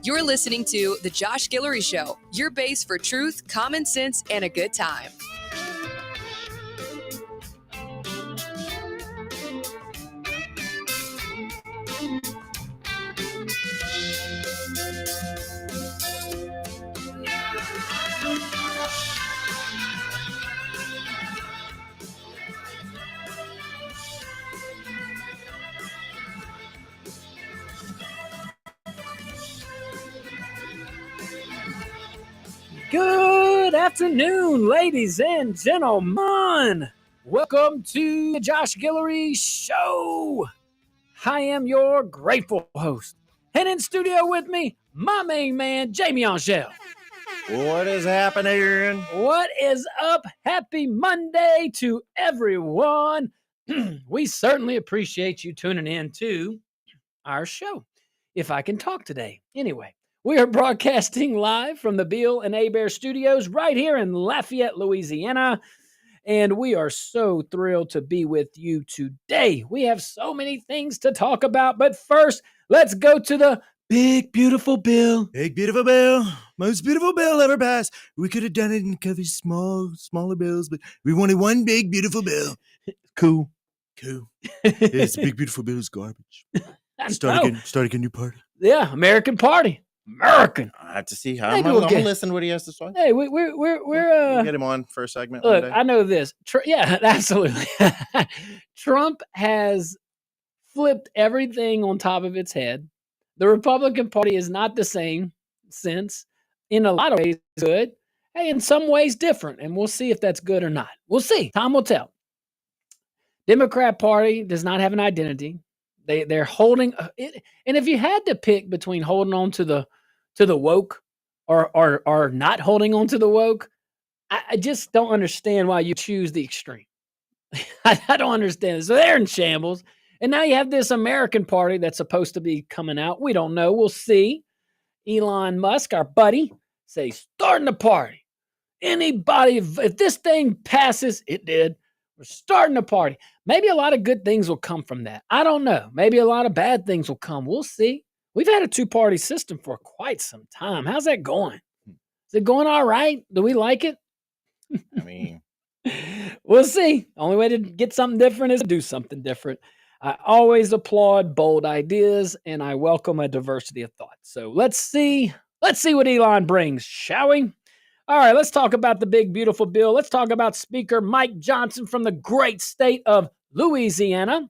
You're listening to The Josh Guillory Show, your base for truth, common sense, and a good time. Good afternoon, ladies and gentlemen. Welcome to the Josh Guillory Show. I am your grateful host. And in studio with me, my main man, Jamie Angel. What is happening? What is up? Happy Monday to everyone. We certainly appreciate you tuning in to our show. If I can talk today. Anyway. We are broadcasting live from the Bill and Bear Studios right here in Lafayette, Louisiana, and we are so thrilled to be with you today. We have so many things to talk about, but first, let's go to the big, beautiful bill. Big, beautiful bill. Most beautiful bill ever passed. We could have done it in a couple smaller bills, but we wanted one big, beautiful bill. Cool. This big, beautiful bill is garbage. Starting a new party. Yeah, American Party. American. I have to see how I'm gonna listen to what he has to say. Hey, we'll get him on for a segment. Look, I know this. Yeah, absolutely. Trump has flipped everything on top of its head. The Republican Party is not the same since, in a lot of ways, good. Hey, in some ways, different, and we'll see if that's good or not. We'll see. Time will tell. Democrat Party does not have an identity. They're holding it, and if you had to pick between holding on to the woke or not holding on to the woke, I just don't understand why you choose the extreme. I don't understand it. So they're in shambles, and now you have this American Party that's supposed to be coming out. We don't know. We'll see. Elon Musk, our buddy, say starting the party. Anybody, if this thing passes, it did. We're starting a party. Maybe a lot of good things will come from that. I don't know. Maybe a lot of bad things will come. We'll see. We've had a two-party system for quite some time. How's that going? Is it going all right? Do we like it? I mean, we'll see. Only way to get something different is to do something different. I always applaud bold ideas, and I welcome a diversity of thought. So let's see what Elon brings, shall we? All right, let's talk about the big, beautiful bill. Let's talk about Speaker Mike Johnson from the great state of Louisiana.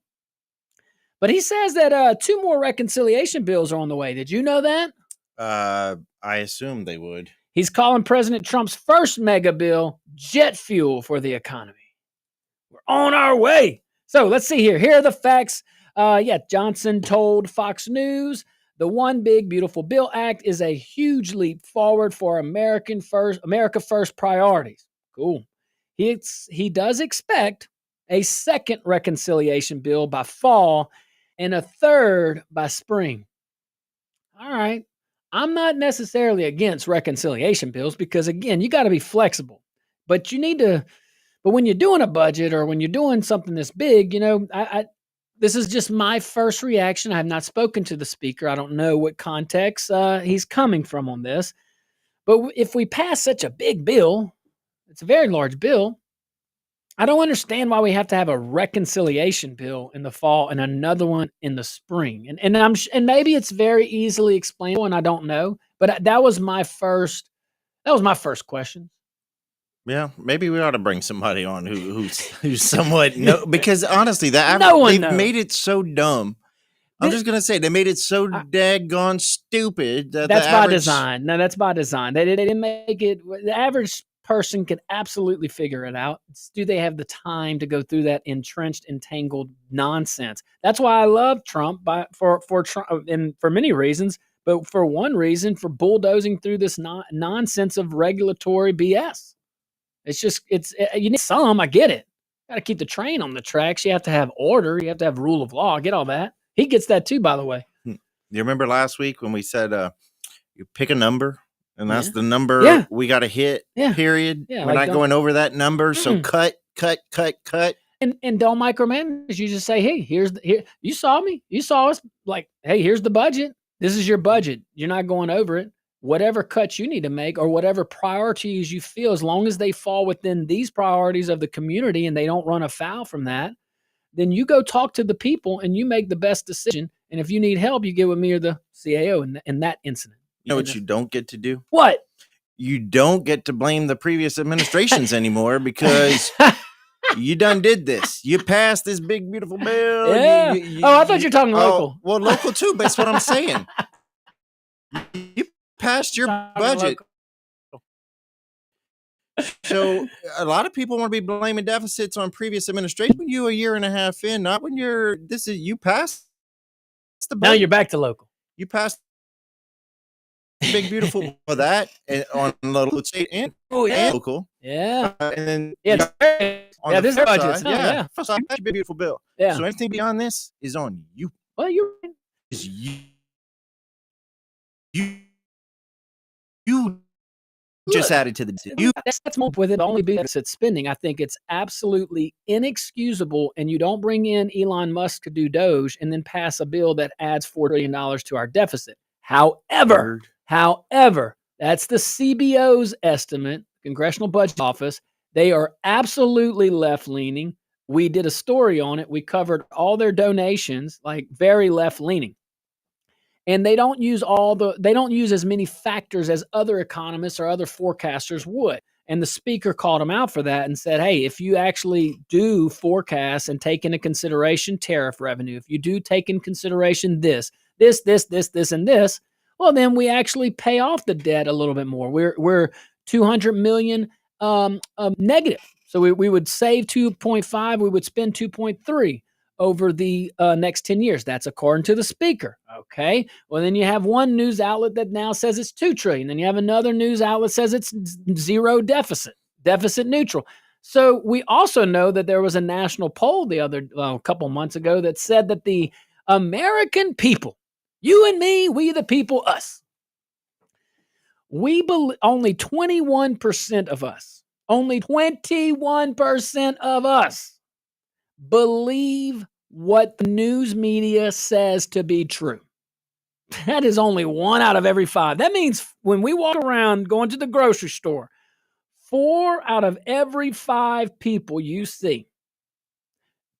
But he says that 2 more reconciliation bills are on the way. Did you know that? I assumed they would. He's calling President Trump's first mega bill jet fuel for the economy. We're on our way. So let's see here. Here are the facts. Johnson told Fox News, the One Big Beautiful Bill Act is a huge leap forward for America First priorities. Cool. He does expect a second reconciliation bill by fall and a third by spring. All right. I'm not necessarily against reconciliation bills because, again, you got to be flexible. But when you're doing a budget or when you're doing something this big, this is just my first reaction. I have not spoken to the speaker. I don't know what context he's coming from on this. But if we pass such a big bill, it's a very large bill, I don't understand why we have to have a reconciliation bill in the fall and another one in the spring. And maybe it's very easily explainable, and I don't know. But that was my first question. Yeah, maybe we ought to bring somebody on who's somewhat because honestly, they've made it so dumb. I'm just gonna say they made it so daggone stupid that's by design. No, that's by design. They didn't make it. The average person can absolutely figure it out. Do they have the time to go through that entrenched, entangled nonsense? That's why I love Trump for Trump, and for many reasons. But for one reason, for bulldozing through this nonsense of regulatory BS. You need some, I get it. Got to keep the train on the tracks. You have to have order. You have to have rule of law. I get all that. He gets that too, by the way. You remember last week when we said you pick a number and that's the number we got to hit, period. Yeah, we're not going over that number. So cut. And don't micromanage. You just say, hey, here, you saw me. You saw us. Like, hey, here's the budget. This is your budget. You're not going over it. Whatever cuts you need to make or whatever priorities you feel, as long as they fall within these priorities of the community and they don't run afoul from that, then you go talk to the people and you make the best decision. And if you need help, you get with me or the CAO in that incident. You know what you don't get to do? What? You don't get to blame the previous administrations anymore because you done did this. You passed this big, beautiful bill. Yeah. I thought you were talking local. Well, local too, but that's what I'm saying. You passed your budget. So a lot of people want to be blaming deficits on previous administration. When you a year and a half in, not when you passed the budget. Now you're back to local. You passed the big, beautiful for that and on local, state, and local. Yeah. And then this budget. Side, yeah. First side, big, beautiful bill. Yeah. So anything beyond this is on you. Well, you just added to the that's more with it only be deficit spending. I think it's absolutely inexcusable, and you don't bring in Elon Musk to do Doge and then pass a bill that adds $4 trillion to our deficit. However, that's the CBO's estimate, Congressional Budget Office. They are absolutely left-leaning. We did a story on it. We covered all their donations, like very left-leaning. And they don't use as many factors as other economists or other forecasters would. And the speaker called them out for that and said, hey, if you actually do forecast and take into consideration tariff revenue, if you do take in consideration this, and this, well, then we actually pay off the debt a little bit more. We're 200 million negative. So we would save 2.5, we would spend 2.3 over the next 10 years. That's according to the speaker. Okay. Well, then you have one news outlet that now says it's 2 trillion. Then you have another news outlet says it's zero deficit neutral. So we also know that there was a national poll a couple months ago that said that the American people, you and me, we the people, us, we believe only 21% of us, only 21% of us believe what the news media says to be true. That is only 1 out of every 5. That means when we walk around going to the grocery store, 4 out of every 5 people you see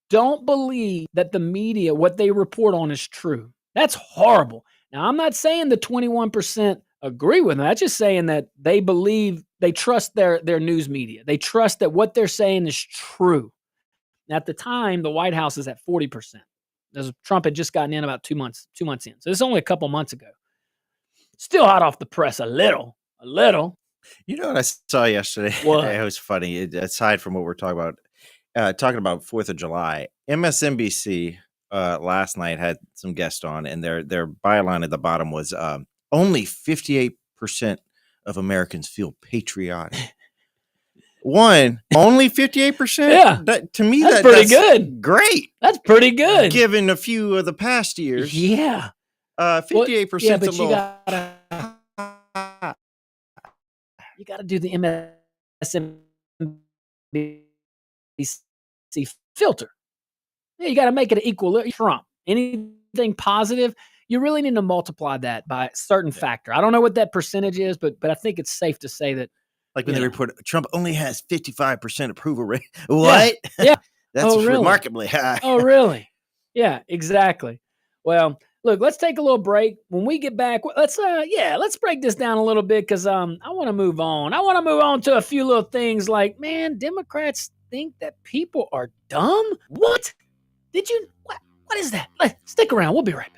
don't believe that the media, what they report on, is true. That's horrible. Now, I'm not saying the 21% agree with them. I'm just saying that they trust their news media. They trust that what they're saying is true. At the time, the White House is at 40%. As Trump had just gotten in about 2 months in. So it's only a couple months ago. Still hot off the press a little. You know what I saw yesterday? What? It was funny. Aside from what we're talking about 4th of July, MSNBC last night had some guests on, and their byline at the bottom was only 58% of Americans feel patriotic. Only 58%? Yeah. To me, that's pretty good. Great. That's pretty good. Given a few of the past years. Yeah. 58% yeah, but a little. You got to do the MSNBC filter. Yeah, you got to make it equal. Trump. Anything positive, you really need to multiply that by a certain factor. I don't know what that percentage is, but I think it's safe to say that. Like when they report Trump only has 55% approval rate. What? Yeah. That's really? remarkably high. Oh, really? Yeah, exactly. Well, look, let's take a little break. When we get back, let's break this down a little bit because I want to move on. I want to move on to a few little things like, man, Democrats think that people are dumb? What? What is that? Stick around. We'll be right back.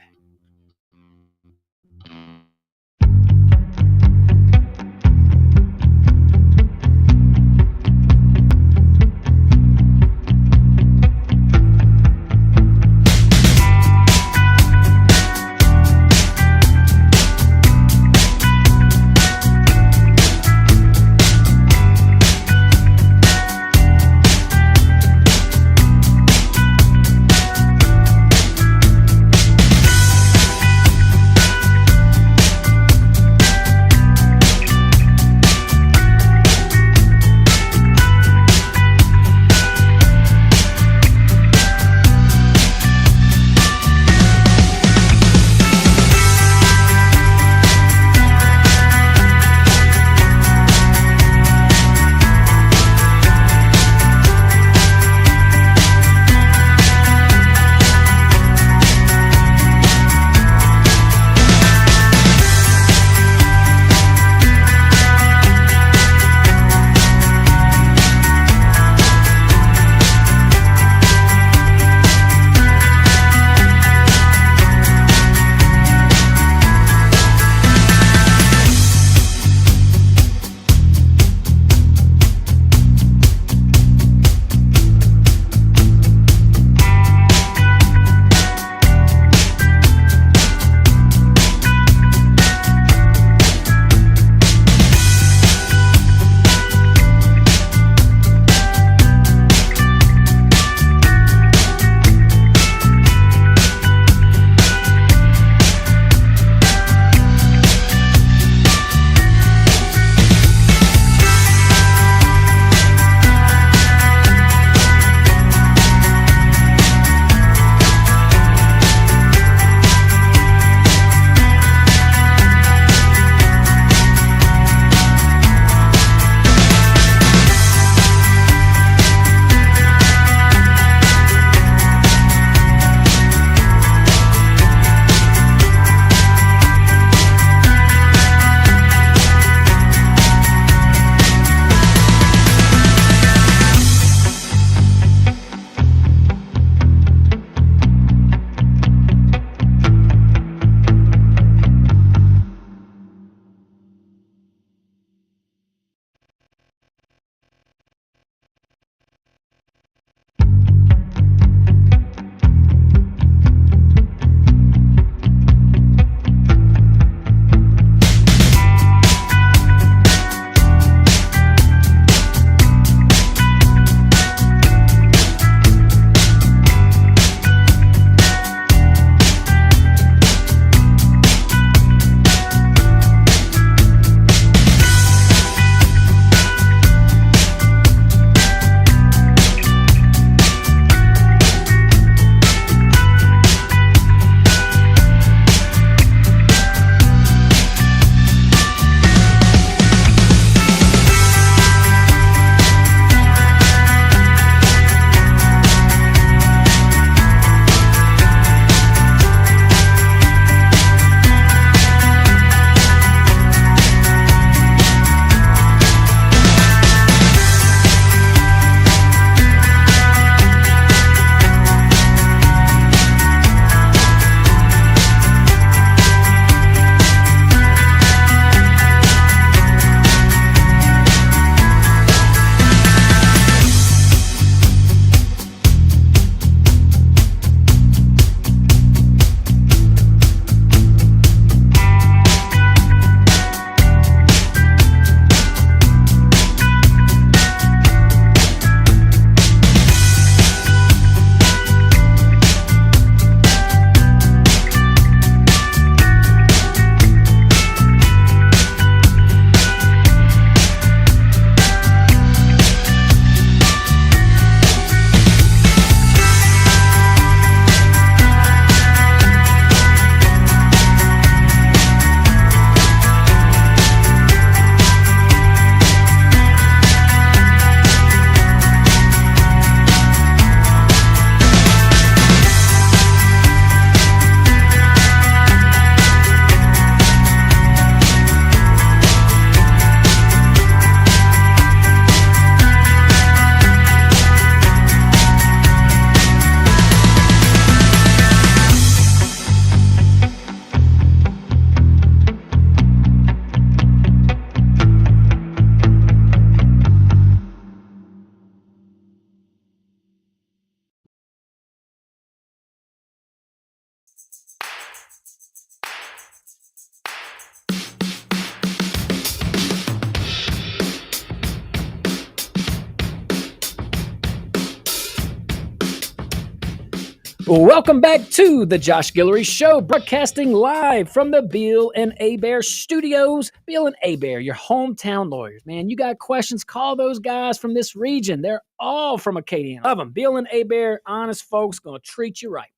Welcome back to the Josh Guillory Show, broadcasting live from the Beal and Abear studios. Beal and Abear, your hometown lawyers. Man, you got questions, call those guys from this region. They're all from Acadia. Love them. Beal and Abear, honest folks, going to treat you right.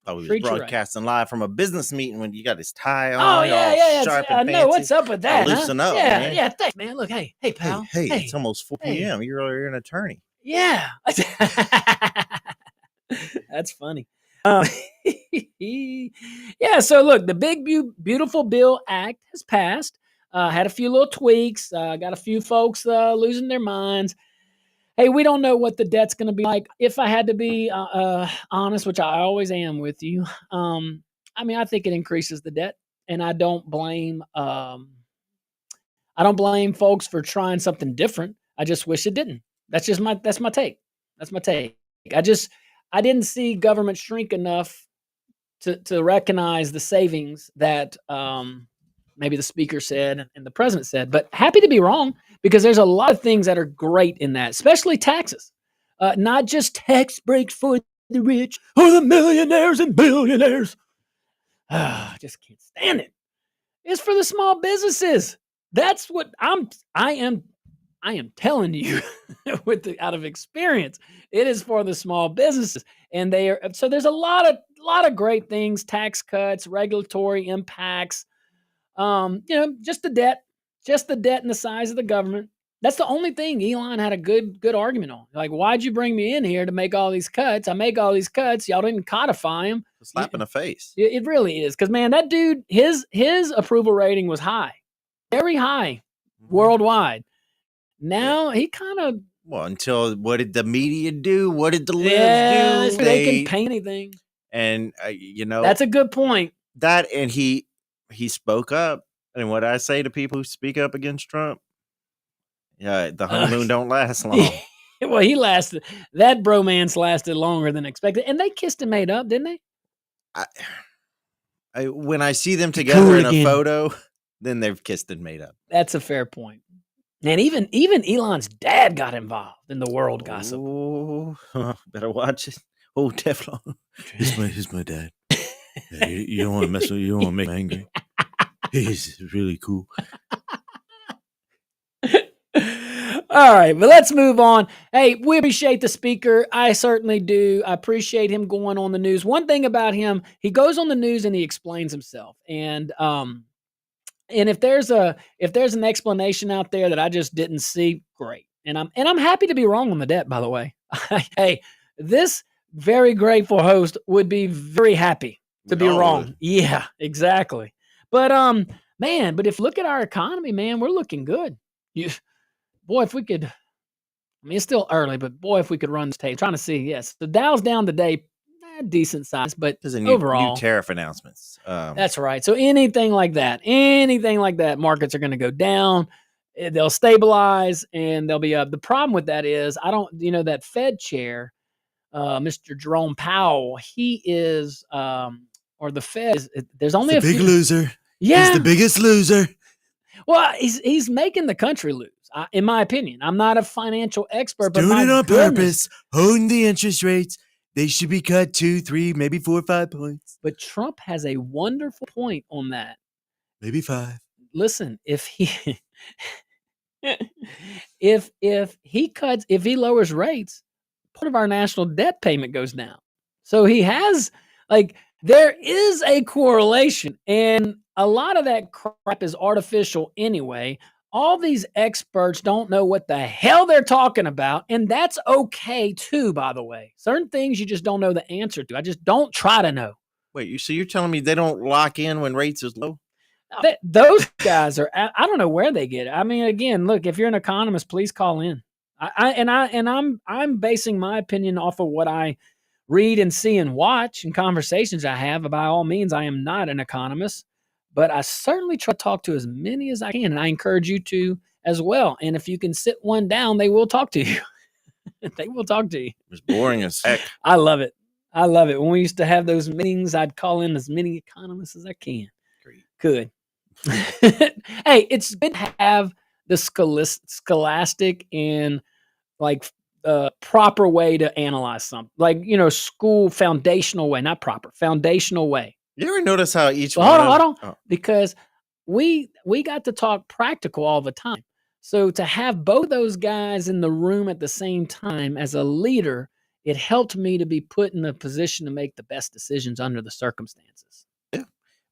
I was broadcasting live from a business meeting when you got his tie on. Oh, yeah. Sharp and fancy. No, what's up with that? Loosen up, yeah, man. Yeah, thanks, man. Look, hey, pal. Hey, it's almost 4 p.m. You're an attorney. Yeah. That's funny. Yeah, so look, the Big Beautiful Bill Act has passed. Had a few little tweaks. Got a few folks losing their minds. Hey, we don't know what the debt's going to be like. If I had to be honest, which I always am with you, I think it increases the debt, and I don't blame folks for trying something different. I just wish it didn't. That's my take. That's my take. I didn't see government shrink enough to recognize the savings that maybe the speaker said and the president said, but happy to be wrong, because there's a lot of things that are great in that, especially taxes. Not just tax breaks for the rich or the millionaires and billionaires. I just can't stand it. It's for the small businesses. That's what I am telling you out of experience. It is for the small businesses, and so there's a lot of great things, tax cuts, regulatory impacts, just the debt and the size of the government. That's the only thing Elon had a good argument on. Like, why'd you bring me in here to make all these cuts? I make all these cuts. Y'all didn't codify them. A slap in the face. It really is. Because, man, that dude, his approval rating was high, very high worldwide. Now he kind of... Well, until what did the media do? What did the libs do? They can paint anything. And, that's a good point. That, and he spoke up. And what I say to people who speak up against Trump, the honeymoon don't last long. Well, that bromance lasted longer than expected. And they kissed and made up, didn't they? When I see them together in a photo, then they've kissed and made up. That's a fair point. And even Elon's dad got involved in the world gossip. Oh, better watch it. Oh, Teflon. He's my dad. Yeah, you don't want to mess with. You don't want to make him angry. He's really cool. All right, but let's move on. Hey, we appreciate the speaker. I certainly do. I appreciate him going on the news. One thing about him, he goes on the news and he explains himself. And if there's an explanation out there that I just didn't see, great. And I'm happy to be wrong on the debt, by the way. Hey, this very grateful host would be very happy to be wrong. Yeah, exactly. But but if you look at our economy, man, we're looking good. Boy, if we could, it's still early, but boy, if we could run this tape. Trying to see, yes, the Dow's down today, decent size, but overall, new tariff announcements. That's right. So anything like that, markets are going to go down. They'll stabilize and they'll be up. The problem with that is, that Fed chair, Mr. Jerome Powell, he is, or the Fed, there's only a big loser. Yeah. He's the biggest loser. Well, he's making the country lose, in my opinion. I'm not a financial expert, but doing it on purpose, holding the interest rates. They should be cut 2, 3, maybe 4 or 5 points. But Trump has a wonderful point on that. Maybe 5. Listen, if he if he lowers rates, part of our national debt payment goes down. So he has, there is a correlation, and a lot of that crap is artificial anyway. All these experts don't know what the hell they're talking about, and that's okay too, by the way. Certain things you just don't know the answer to. I just don't try to know. Wait, so you're telling me they don't lock in when rates is low? Those guys are, I don't know where they get it. I mean, again, look, if you're an economist, please call in. I'm basing my opinion off of what I read and see and watch and conversations I have. By all means, I am not an economist, but I certainly try to talk to as many as I can, and I encourage you to as well. And if you can sit one down, they will talk to you. They will talk to you. It's boring as heck. I love it. When we used to have those meetings, I'd call in as many economists as I can. Great. Good. Hey, it's good to have the scholastic and proper way to analyze something, like school foundational way, not proper foundational way. You ever notice how each Well, one? hold on, because we got to talk practical all the time. So to have both those guys in the room at the same time as a leader, it helped me to be put in a position to make the best decisions under the circumstances. Yeah.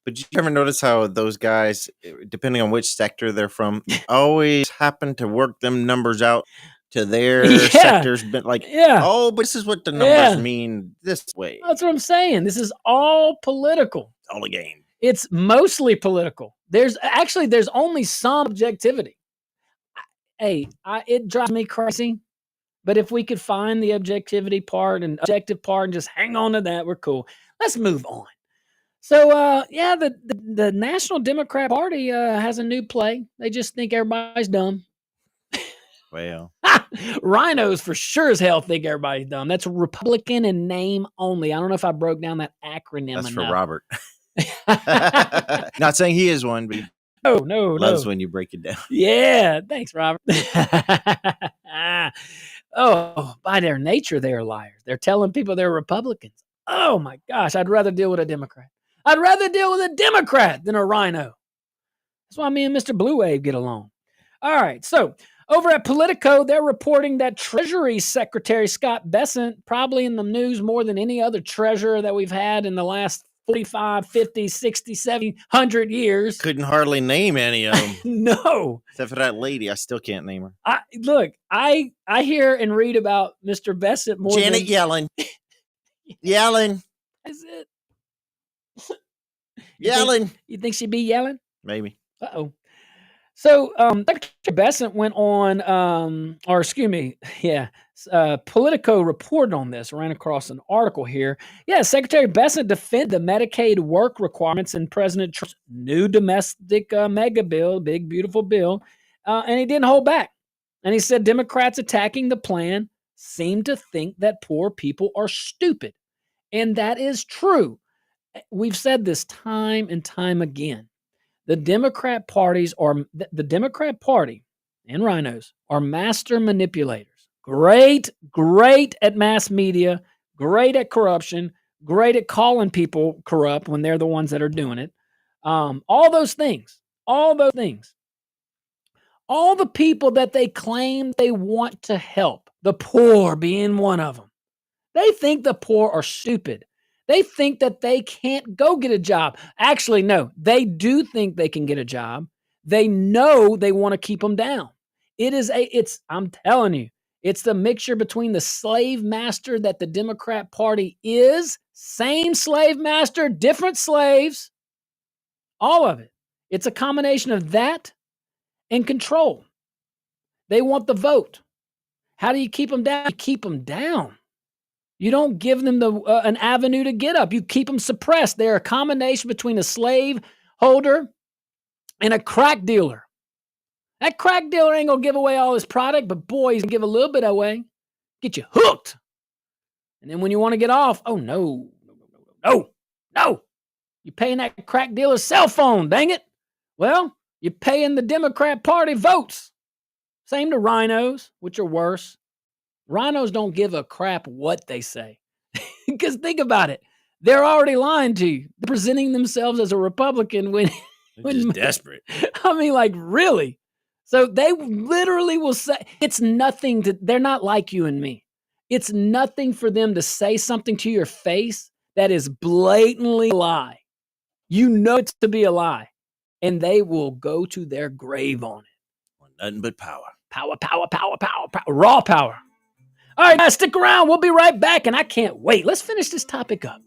But you ever notice how those guys, depending on which sector they're from, always happen to work them numbers out to their sectors? But oh, but this is what the numbers mean this way. That's what I'm saying. This is all political. It's all a game. It's mostly political. There's only some objectivity. Hey, it drives me crazy. But if we could find the objective part and just hang on to that, we're cool. Let's move on. So, the National Democrat Party has a new play. They just think everybody's dumb. Well, rhinos for sure as hell think everybody's dumb. That's Republican in name only. I don't know if I broke down that acronym that's enough. for Robert. Not saying he is one, but no. Loves when you break it down. Yeah, thanks, Robert. Oh, by their nature, they are liars. They're telling people they're Republicans. Oh my gosh, I'd rather deal with a Democrat. I'd rather deal with a Democrat than a rhino. That's why me and Mr. Blue Wave get along. All right, so over at Politico, they're reporting that Treasury Secretary Scott Bessent, probably in the news more than any other treasurer that we've had in the last 45, 50, 60, 70, 100 years. Couldn't hardly name any of them. No. Except for that lady. I still can't name her. I hear and read about Mr. Bessent more Janet Yellen. Yellen. That's it. Yellen. You think she'd be yelling? Maybe. Uh-oh. So, Secretary Bessent went on, Politico reported on this, ran across an article here. Yeah, Secretary Bessent defended the Medicaid work requirements in President Trump's new domestic mega bill, big, beautiful bill, and he didn't hold back. And he said Democrats attacking the plan seem to think that poor people are stupid. And that is true. We've said this time and time again. The Democrat Party and rhinos are master manipulators. Great at mass media, great at corruption, great at calling people corrupt when they're the ones that are doing it. All those things. All the people that they claim they want to help, the poor being one of them. They think the poor are stupid. They think that they can't go get a job. Actually, no, they do think they can get a job. They know they want to keep them down. I'm telling you, it's the mixture between the slave master that the Democrat Party is, same slave master, different slaves, all of it. It's a combination of that and control. They want the vote. How do you keep them down? You keep them down. You don't give them an avenue to get up. You keep them suppressed. They're a combination between a slave holder and a crack dealer. That crack dealer ain't going to give away all his product, but boy, he's going to give a little bit away. Get you hooked. And then when you want to get off, oh, no. You're paying that crack dealer's cell phone, dang it. Well, you're paying the Democrat Party votes. Same to rhinos, which are worse. Rhinos don't give a crap what they say. Because think about it. They're already lying to you. They're presenting themselves as a Republican when just desperate. I mean, like, really? So they literally will say, it's nothing they're not like you and me. It's nothing for them to say something to your face that is blatantly a lie. You know it's to be a lie. And they will go to their grave on it. Nothing but power. Power. Raw power. All right, guys, stick around. We'll be right back, and I can't wait. Let's finish this topic up.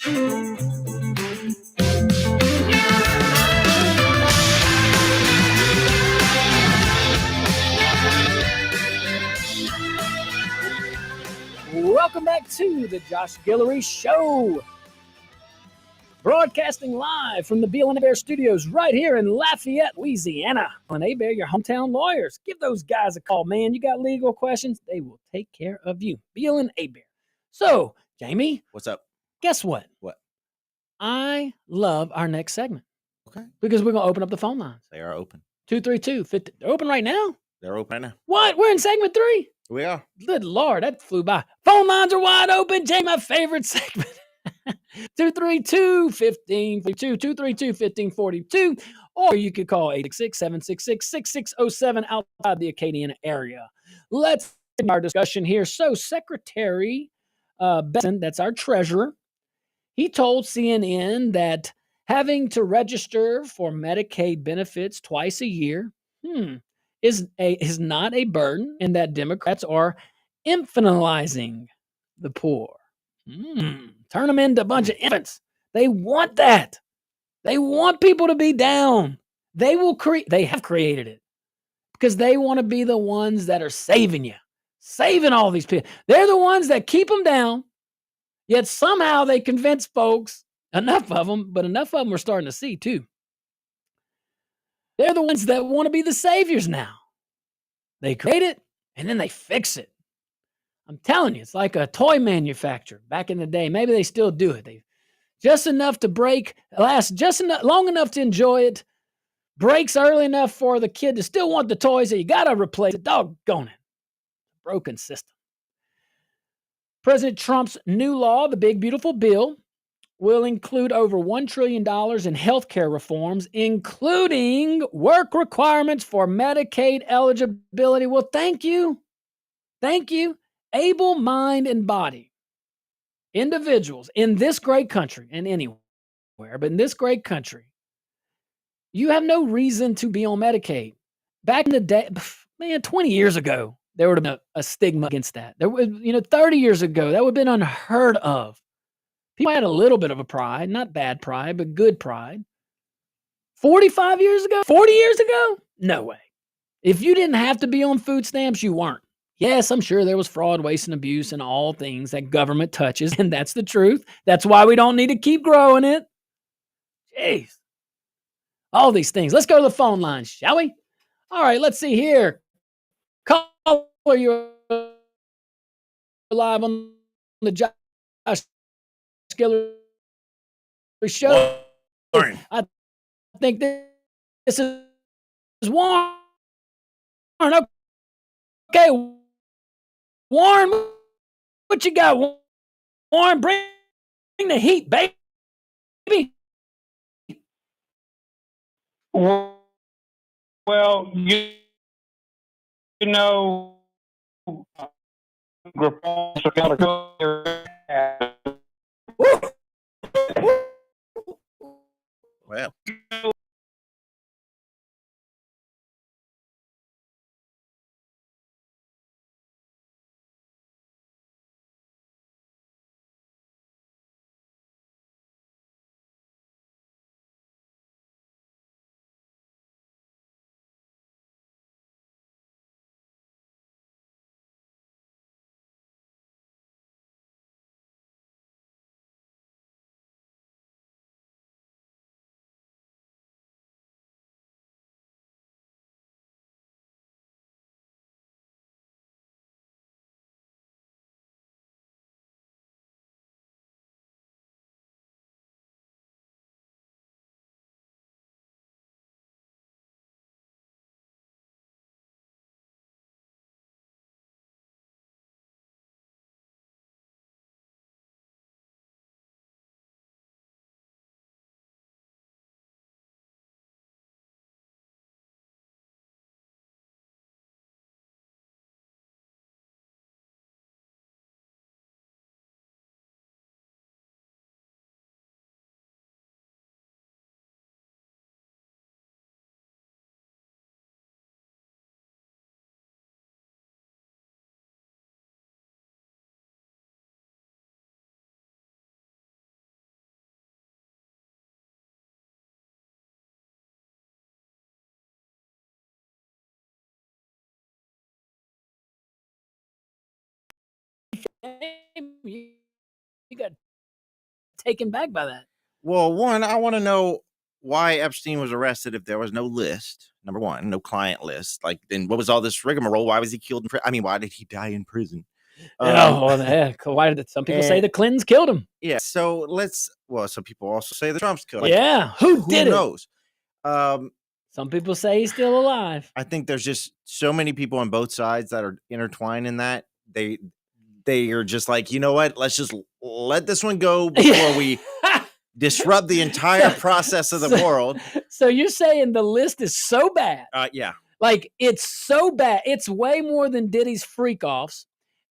Welcome back to the Josh Guillory Show. Broadcasting live from the Beal and Abear Studios right here in Lafayette, Louisiana. And Abear, your hometown lawyers. Give those guys a call, man. You got legal questions, they will take care of you. Beal and Abear. So, Jamie. What's up? Guess what? What? I love our next segment. Okay. Because we're going to open up the phone lines. They are open. 232-50. They're open right now? They're open right now. What? We're in segment 3? We are. Good Lord, that flew by. Phone lines are wide open. Jay, my favorite segment. 232-1542, 232-1542, or you could call 866-766-6607 outside the Acadiana area. Let's get our discussion here. So Secretary Besson, that's our treasurer, he told CNN that having to register for Medicaid benefits twice a year is not a burden, and that Democrats are infantilizing the poor. Turn them into a bunch of infants. They want that. They want people to be down. They have created it because they want to be the ones that are saving you, saving all these people. They're the ones that keep them down, yet somehow they convince folks, enough of them, but enough of them we're starting to see too. They're the ones that want to be the saviors now. They create it and then they fix it. I'm telling you, it's like a toy manufacturer back in the day. Maybe they still do it. They just enough to break, last just enough, long enough to enjoy it, breaks early enough for the kid to still want the toys that you got to replace it. Doggone it. Broken system. President Trump's new law, the big, beautiful bill, will include over $1 trillion in health care reforms, including work requirements for Medicaid eligibility. Well, thank you. Thank you. Able mind and body individuals in this great country and anywhere, but in this great country, you have no reason to be on Medicaid. Back in the day, man, 20 years ago, there would have been a stigma against that. There was, 30 years ago, that would have been unheard of. People had a little bit of a pride, not bad pride, but good pride. 45 years ago, 40 years ago, no way. If you didn't have to be on food stamps, you weren't. Yes, I'm sure there was fraud, waste, and abuse and all things that government touches, and that's the truth. That's why we don't need to keep growing it. Jeez. All these things. Let's go to the phone line, shall we? All right, let's see here. Caller, you're live on the Josh Guillory Show. Warren. I think this is Warren. Okay, Warren, what you got? Warren, bring the heat, baby. Well, you know, reforms are going to Well. You got taken back by that. Well, one, I want to know why Epstein was arrested if there was no list. Number one, no client list. Like, then what was all this rigmarole? Why was he killed in prison? I mean, why did he die in prison? Why did some people say the Clintons killed him? Yeah. So some people also say the Trumps killed him. Yeah. Who did it? Who knows? Some people say he's still alive. I think there's just so many people on both sides that are intertwined in that. They are just like, you know what? Let's just let this one go before we disrupt the entire process of the world. So you're saying the list is so bad? Yeah. Like, it's so bad. It's way more than Diddy's freak offs,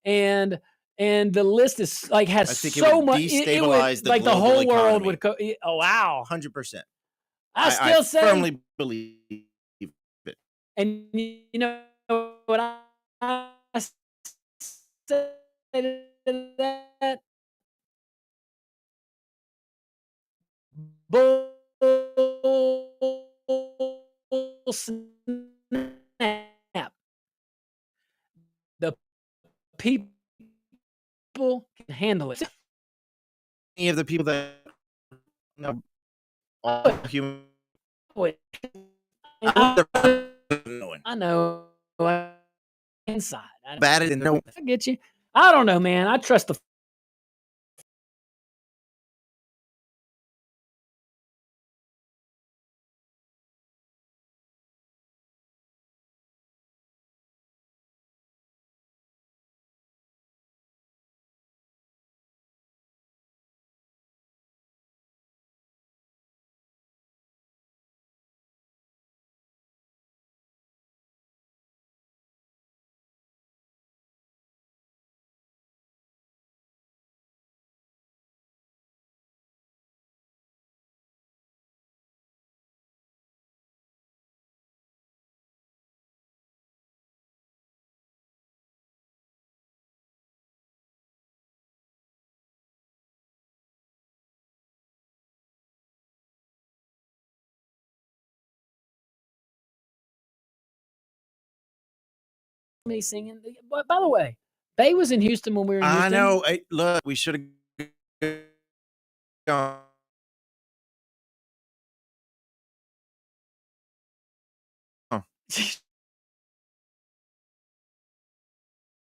and the list is like has so much. Destabilize like the whole world would. Oh wow, 100%. I firmly believe it. And you know what I say to that? Bull snap. The people can handle it. Any of the people that are human. I know. Inside. Bad it and no. I get you. I don't know, man. I trust the. Me singing. By the way, Bay was in Houston when we were in Houston. I know. Look, we should have gone.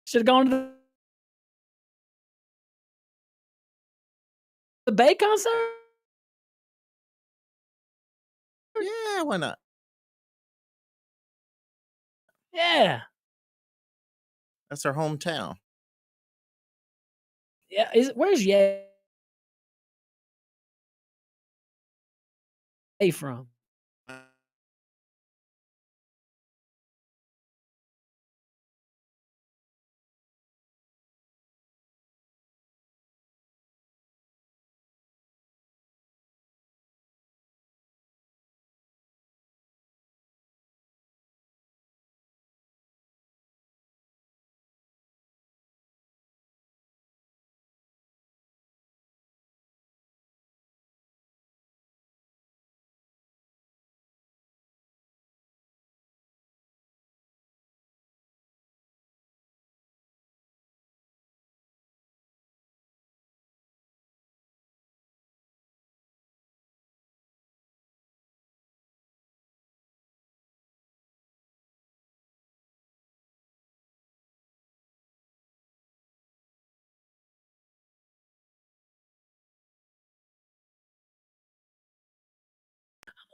Should have gone to the Bay concert. Yeah, why not? Yeah. That's our hometown. Yeah, where's Ye from?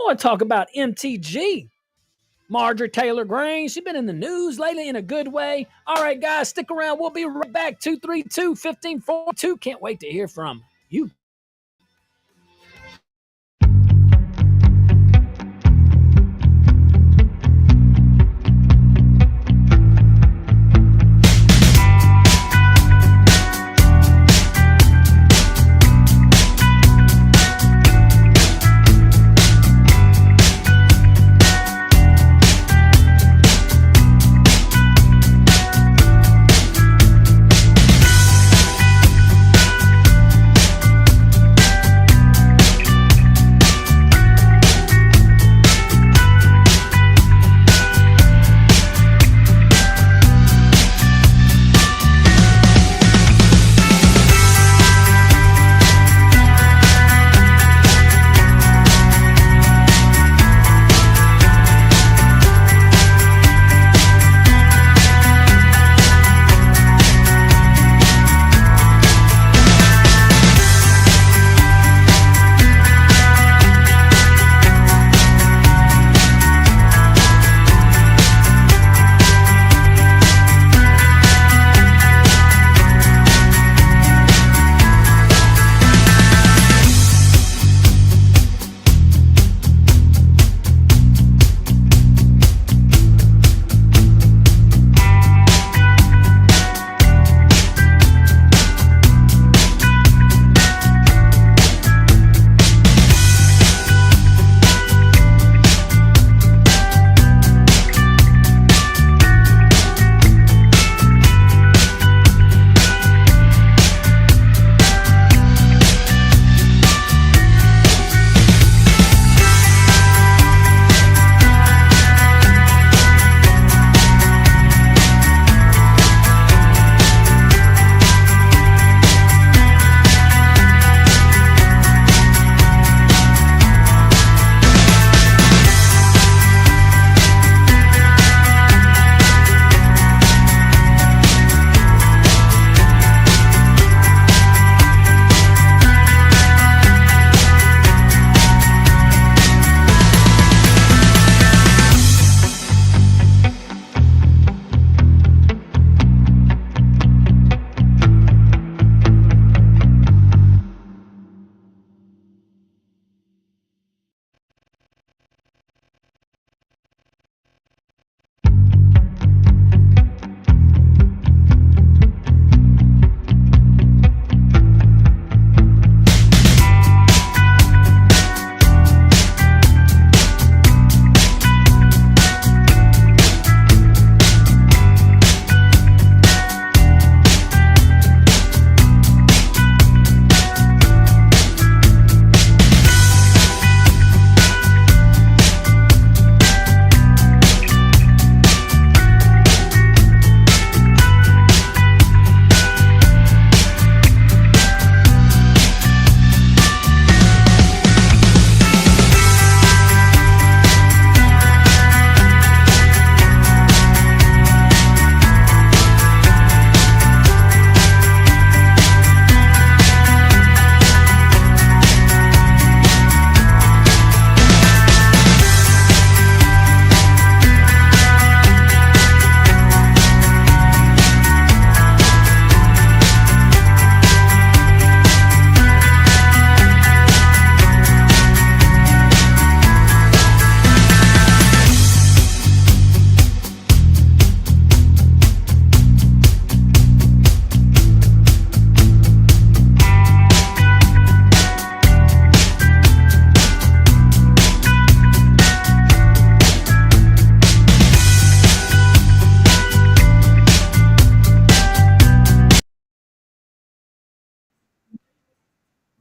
I want to talk about MTG. Marjorie Taylor Greene. She's been in the news lately in a good way. All right, guys, stick around. We'll be right back. 232-1542. Can't wait to hear from you.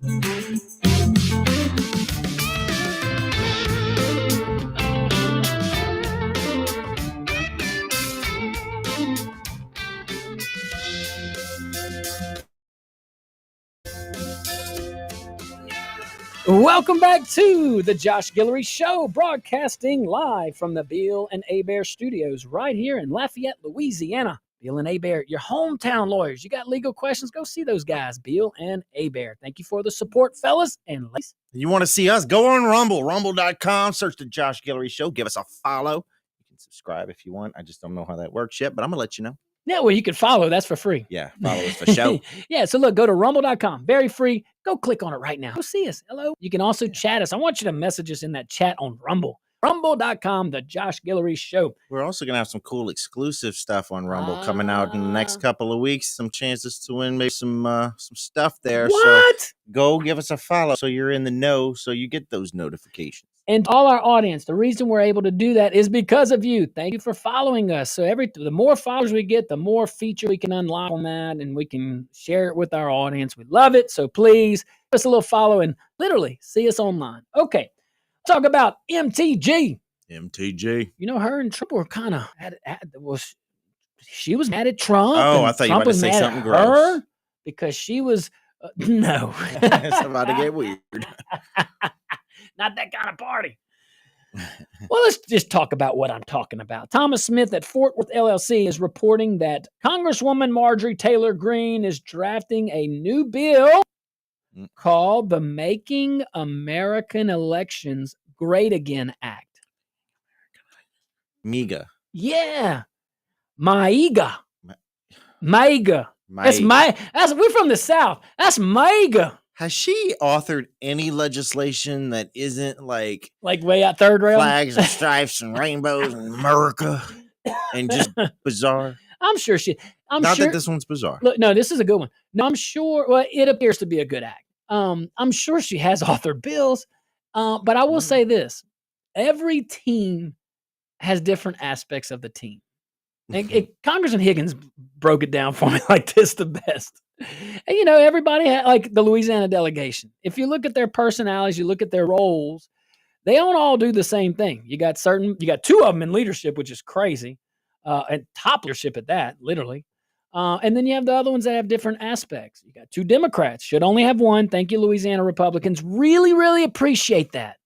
Welcome back to the Josh Guillory Show, broadcasting live from the Bill and Abear Studios right here in Lafayette, Louisiana. Bill and Abear, your hometown lawyers. You got legal questions? Go see those guys, Bill and Abear. Thank you for the support, fellas and ladies. You want to see us? Go on Rumble, rumble.com. Search the Josh Guillory Show. Give us a follow. You can subscribe if you want. I just don't know how that works yet, but I'm going to let you know. Yeah, well, you can follow. That's for free. Yeah, follow us for show. Yeah, so look, go to rumble.com. Very free. Go click on it right now. Go see us. Hello. You can also chat us. I want you to message us in that chat on Rumble. Rumble.com, the Josh Guillory Show. We're also going to have some cool exclusive stuff on Rumble coming out in the next couple of weeks. Some chances to win maybe some stuff there. What? So go give us a follow so you're in the know so you get those notifications. And all our audience, the reason we're able to do that is because of you. Thank you for following us. So the more followers we get, the more feature we can unlock on that, and we can share it with our audience. We love it. So please give us a little follow and literally see us online. Okay, talk about MTG. MTG. You know, her and Trump were kind of she was mad at Trump. Oh, I thought you were about to say something gross. Because she was no. It's about to get weird. Not that kind of party. Well, let's just talk about what I'm talking about. Thomas Smith at Fort Worth LLC is reporting that Congresswoman Marjorie Taylor Greene is drafting a new bill called the Making American Elections Great Again Act. MEGA. Yeah. MAIGA. MAIGA. That's we're from the South. That's MAIGA. Has she authored any legislation that isn't like way out third rail? Flags and stripes and rainbows and America and just bizarre? I'm sure she. Not that this one's bizarre. Look, no, this is a good one. No, I'm sure. Well, it appears to be a good act. I'm sure she has authored bills, but I will say this: every team has different aspects of the team. And Congressman Higgins broke it down for me like this the best. And, you know, everybody had, like the Louisiana delegation. If you look at their personalities, you look at their roles, they don't all do the same thing. You got two of them in leadership, which is crazy, and top leadership at that, literally. And then you have the other ones that have different aspects. You got two Democrats, should only have one. Thank you, Louisiana Republicans. Really, really appreciate that.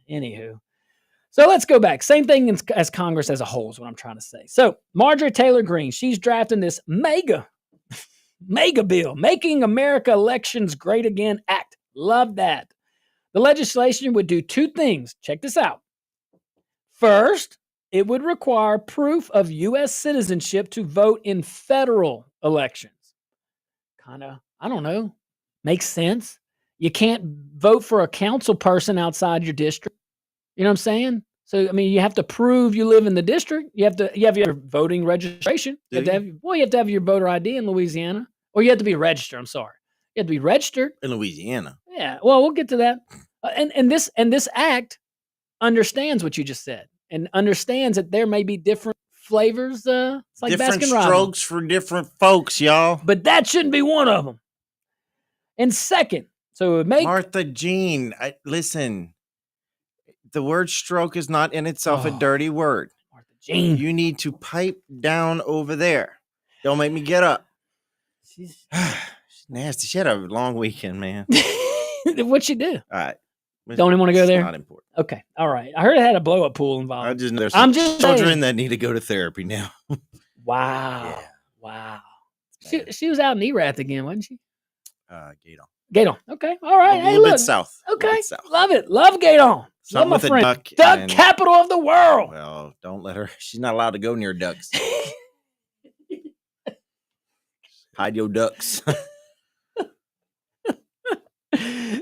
Anywho. So let's go back. Same thing as Congress as a whole is what I'm trying to say. So Marjorie Taylor Greene, she's drafting this mega bill, Making America Elections Great Again Act. Love that. The legislation would do two things. Check this out. First, it would require proof of U.S. citizenship to vote in federal elections. Kind of, I don't know, makes sense. You can't vote for a council person outside your district. You know what I'm saying? So, I mean, you have to prove you live in the district. You have your voting registration. You have to have your voter ID in Louisiana. Or you have to be registered. I'm sorry. You have to be registered. In Louisiana. Yeah. Well, we'll get to that. And this act understands what you just said and understands that there may be different flavors. It's like different Baskin-Robbins. strokes for different folks, y'all. But that shouldn't be one of them. And second, so it would make Martha Jean, listen. The word stroke is not in itself a dirty word. Martha Jean. You need to pipe down over there. Don't make me get up. She's nasty. She had a long weekend, man. What'd she do? All right. Don't even want to go there? Not important. Okay. All right. I heard it had a blow-up pool involved. I just know there's some children that need to go to therapy now. Wow. Yeah. Wow. She was out in Erath again, wasn't she? Gaydon. Okay. All right. A Hey, little look. bit south. Okay. Love it. Love Gaydon. Love my friend. Duck capital of the world. Well, don't let her. She's not allowed to go near ducks. Hide your ducks.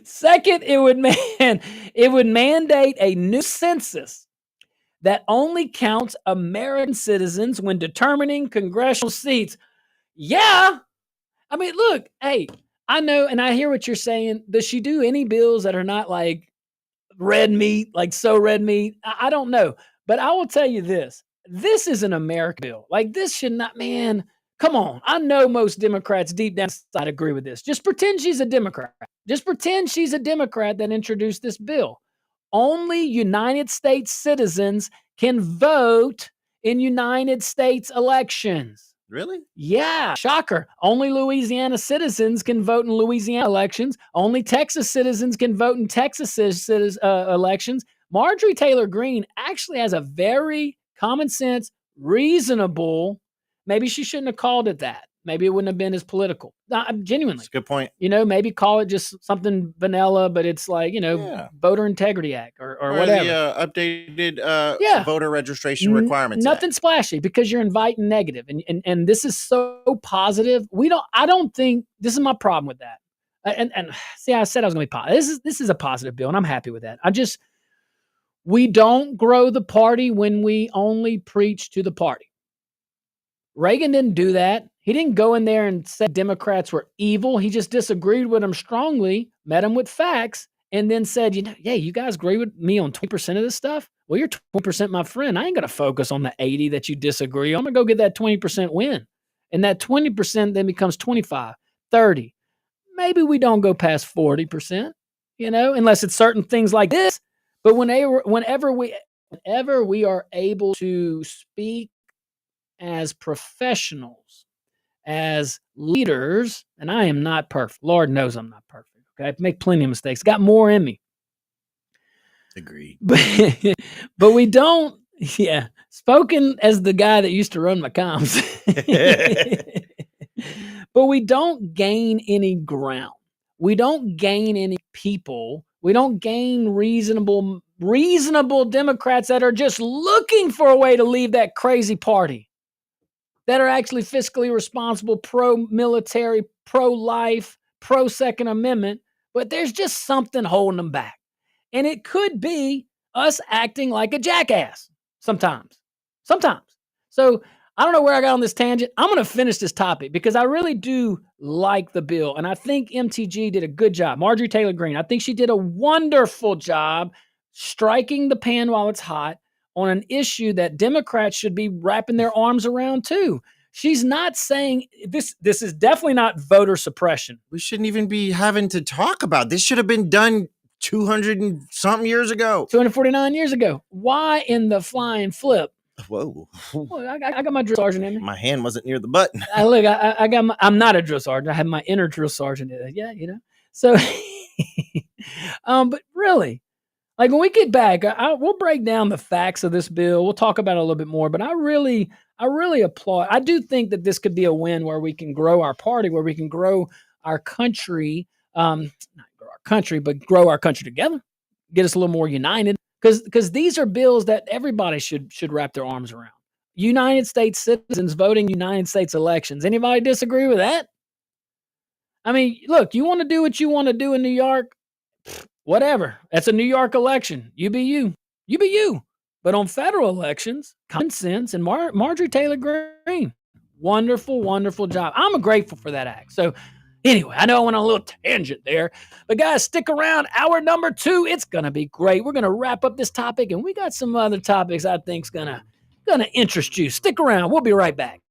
Second, it would mandate a new census that only counts American citizens when determining congressional seats. Yeah. I mean, look, hey, I know, and I hear what you're saying. Does she do any bills that are not like red meat, like so red meat? I don't know. But I will tell you this. This is an American bill. Like, this should not, man, Come on. I know most Democrats deep down inside agree with this. Just pretend she's a Democrat. Just pretend she's a Democrat that introduced this bill. Only United States citizens can vote in United States elections. Really? Yeah, shocker. Only Louisiana citizens can vote in Louisiana elections. Only Texas citizens can vote in Texas elections. Marjorie Taylor Greene actually has a very common sense, reasonable, maybe she shouldn't have called it that. Maybe it wouldn't have been as political. Genuinely. That's a good point. Maybe call it just something vanilla, but it's like, Voter Integrity Act or whatever. The updated voter registration requirements. Nothing splashy because you're inviting negative. And this is so positive. I don't think this is my problem with that. And see, I said I was going to be positive. This is a positive bill, and I'm happy with that. We don't grow the party when we only preach to the party. Reagan didn't do that. He didn't go in there and say Democrats were evil. He just disagreed with them strongly, met them with facts, and then said, you guys agree with me on 20% of this stuff? Well, you're 20% my friend. I ain't going to focus on the 80 that you disagree on. I'm going to go get that 20% win. And that 20% then becomes 25, 30. Maybe we don't go past 40%, unless it's certain things like this. But whenever we are able to speak as professionals, as leaders, and I am not perfect. Lord knows I'm not perfect. Okay, I make plenty of mistakes. Got more in me. Agreed. But we don't. Yeah, spoken as the guy that used to run my comms. But we don't gain any ground. We don't gain any people. We don't gain reasonable Democrats that are just looking for a way to leave that crazy party, that are actually fiscally responsible, pro-military, pro-life, pro-Second Amendment, but there's just something holding them back. And it could be us acting like a jackass sometimes. So I don't know where I got on this tangent. I'm going to finish this topic because I really do like the bill. And I think MTG did a good job. Marjorie Taylor Greene, I think she did a wonderful job striking the pan while it's hot on an issue that Democrats should be wrapping their arms around too. She's not saying this is definitely not voter suppression. We shouldn't even be having to talk about this. Should have been done 200 and something years ago. 249 years ago. Why in the flying flip? Whoa. Well, I got my drill sergeant in me. My hand wasn't near the button. I'm not a drill sergeant. I have my inner drill sergeant in it. Yeah, So, but really, like when we get back, we'll break down the facts of this bill. We'll talk about it a little bit more, but I really applaud. I do think that this could be a win where we can grow our party, where we can grow our country, not grow our country, but grow our country together, get us a little more united. Because these are bills that everybody should wrap their arms around. United States citizens voting United States elections. Anybody disagree with that? I mean, look, you want to do what you want to do in New York? Whatever. That's a New York election. You be you. You be you. But on federal elections, common sense and Marjorie Taylor Greene. Wonderful, wonderful job. I'm grateful for that act. So anyway, I know I went on a little tangent there, but guys, stick around. Hour number 2, it's going to be great. We're going to wrap up this topic, and we got some other topics I think's going to interest you. Stick around. We'll be right back.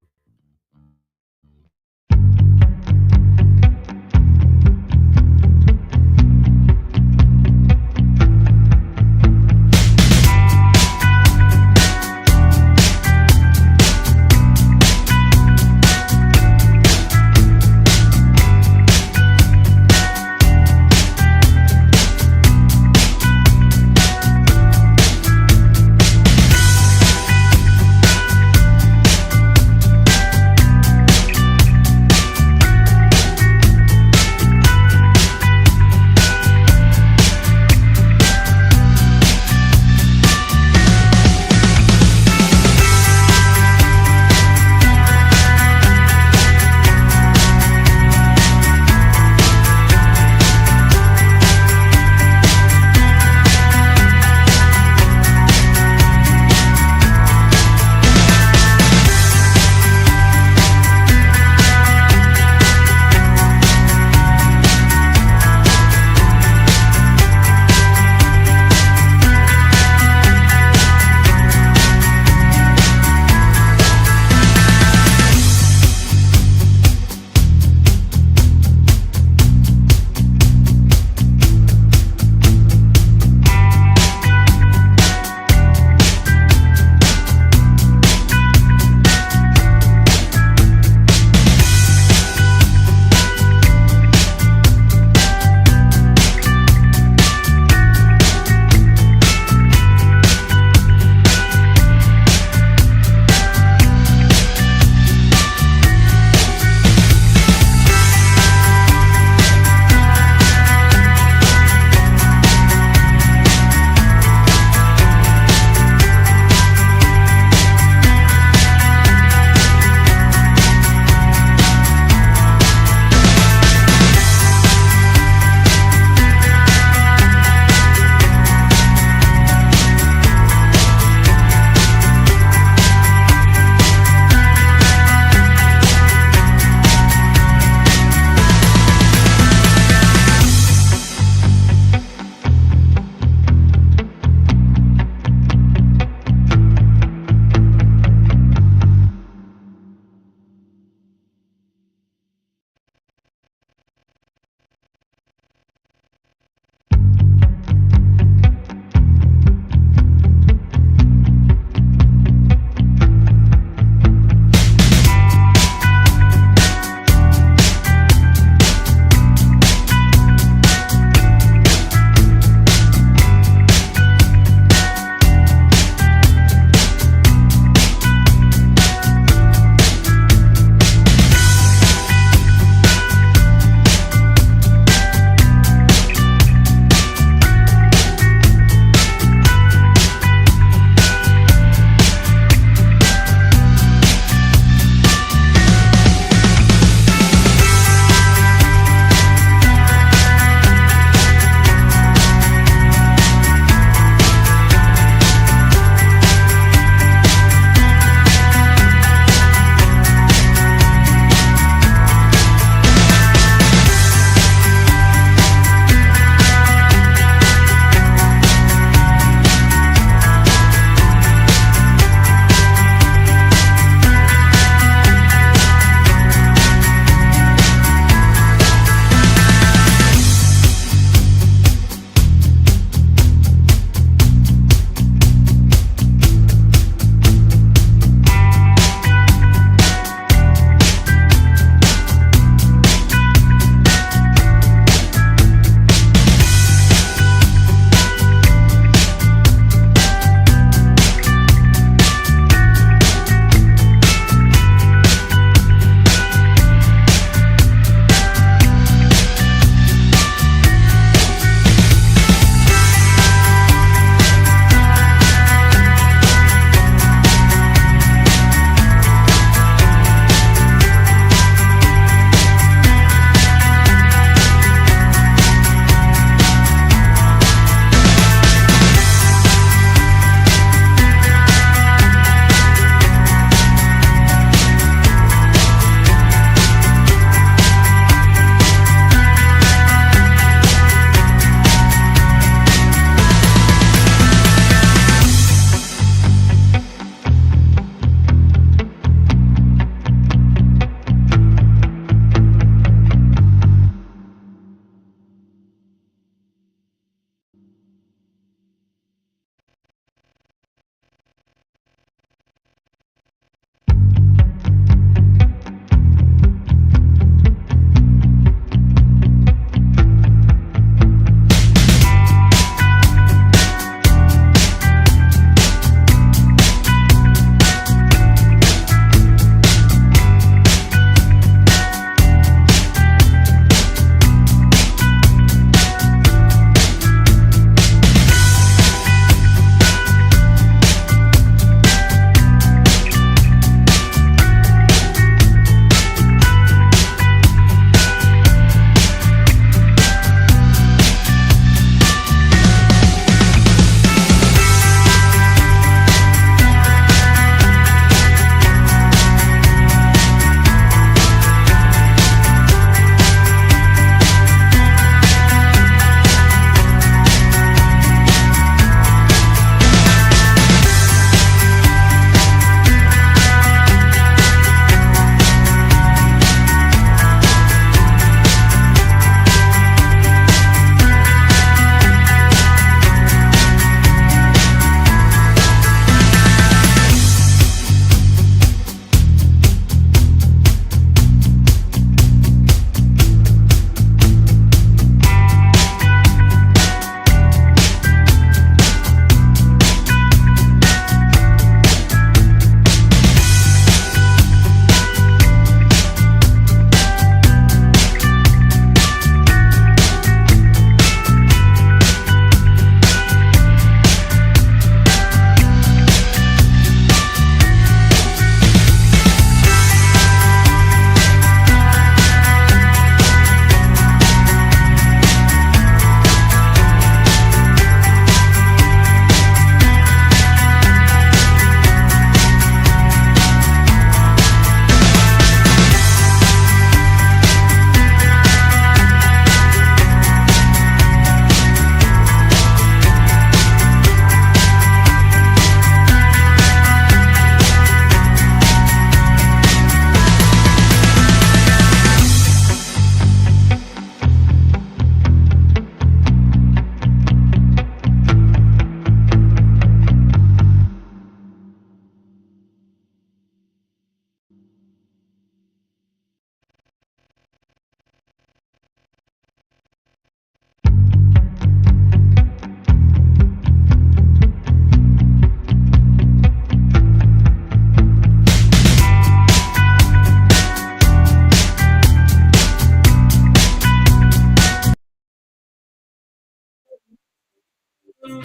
You're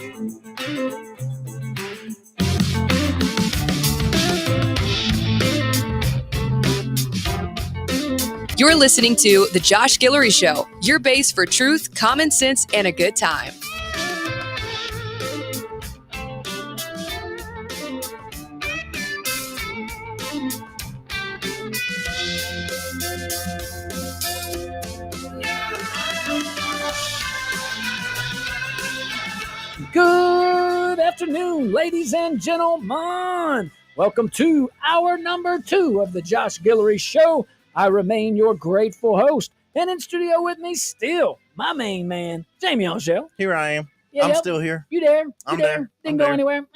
listening to The Josh Guillory Show, your base for truth, common sense, and a good time. Good afternoon, ladies and gentlemen. Welcome to hour number 2 of the Josh Guillory Show. I remain your grateful host. And in studio with me still, my main man, Jamie Angel. Here I am. Yeah, I'm yep. still here. You there? I'm there. Didn't I'm go anywhere.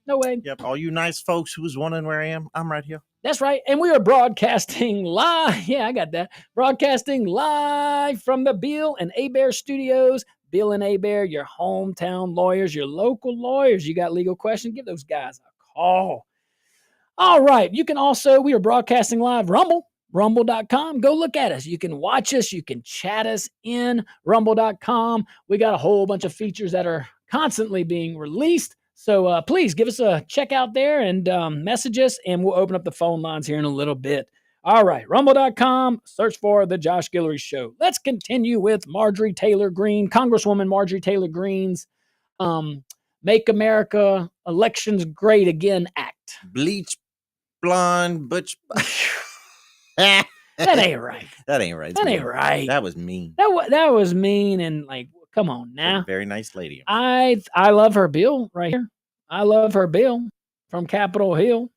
No way. Yep. All you nice folks who was wondering where I am, I'm right here. That's right. And we are broadcasting live. Yeah, I got that. Broadcasting live from the Beal and Abear studios. Beal and Abear, your hometown lawyers, your local lawyers. You got legal questions? Give those guys a call. All right. You can also, we are broadcasting live rumble.com. Go look at us. You can watch us. You can chat us in rumble.com. We got a whole bunch of features that are constantly being released. So please give us a check out there and message us, and we'll open up the phone lines here in a little bit. All right, rumble.com, search for The Josh Guillory Show. Let's continue with Marjorie Taylor Greene, Congresswoman Marjorie Taylor Greene's Make America Elections Great Again Act. Bleach, blonde, butch. That ain't right. That ain't right. That ain't right. That was mean. That was mean, and like, come on now. Very nice lady. I love her bill right here. I love her bill from Capitol Hill.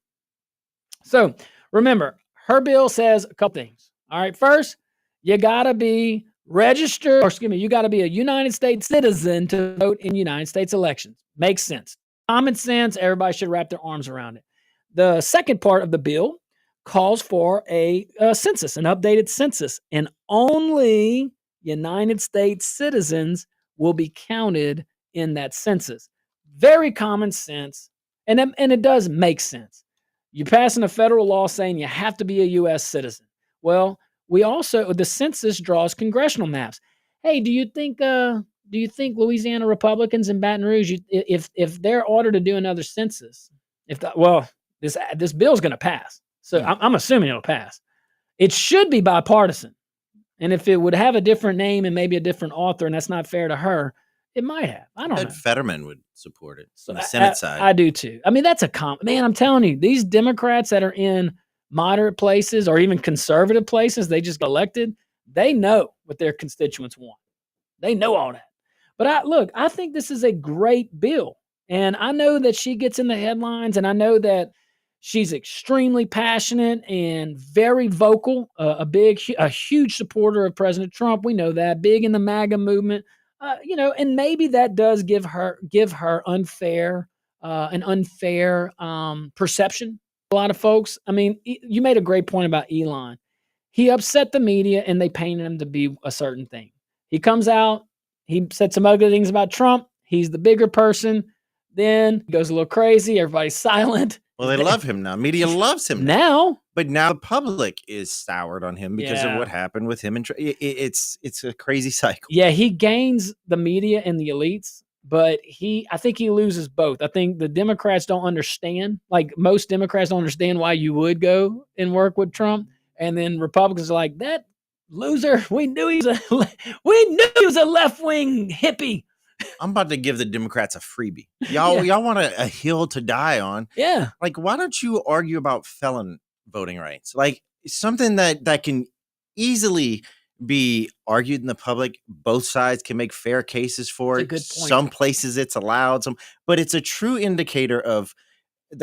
So remember, her bill says a couple things. All right, first, you gotta be registered, you gotta be a United States citizen to vote in United States elections. Makes sense. Common sense. Everybody should wrap their arms around it. The second part of the bill calls for a census, an updated census, and only United States citizens will be counted in that census. Very common sense, and it does make sense. You're passing a federal law saying you have to be a U.S. citizen. Well, the census draws congressional maps. Hey, do you think Louisiana Republicans in Baton Rouge, if they're ordered to do another census, this bill's going to pass. So I'm assuming it'll pass. It should be bipartisan. And if it would have a different name and maybe a different author, and that's not fair to her, it might have. I don't know. Fetterman would support it So on the Senate side. I do too. I mean, that's man, I'm telling you, these Democrats that are in moderate places or even conservative places, they just got elected, they know what their constituents want. They know all that. But I think this is a great bill. And I know that she gets in the headlines, and I know that she's extremely passionate and very vocal, a huge supporter of President Trump. We know that, big in the MAGA movement, and maybe that does give her an unfair perception. A lot of folks, I mean, you made a great point about Elon. He upset the media and they painted him to be a certain thing. He comes out, he said some ugly things about Trump. He's the bigger person. Then he goes a little crazy. Everybody's silent. Well, they love him now. Media loves him now. But now the public is soured on him because of what happened with him. And it's a crazy cycle. Yeah, he gains the media and the elites, but I think he loses both. I think the Democrats don't understand. Like most Democrats don't understand why you would go and work with Trump. And then Republicans are like, that loser, we knew he was a left-wing hippie. I'm about to give the Democrats a freebie. Y'all want a hill to die on. Yeah. Like, why don't you argue about felon voting rights? Like, something that can easily be argued in the public. Both sides can make fair cases for it. That's a good point. Some places it's allowed, but it's a true indicator of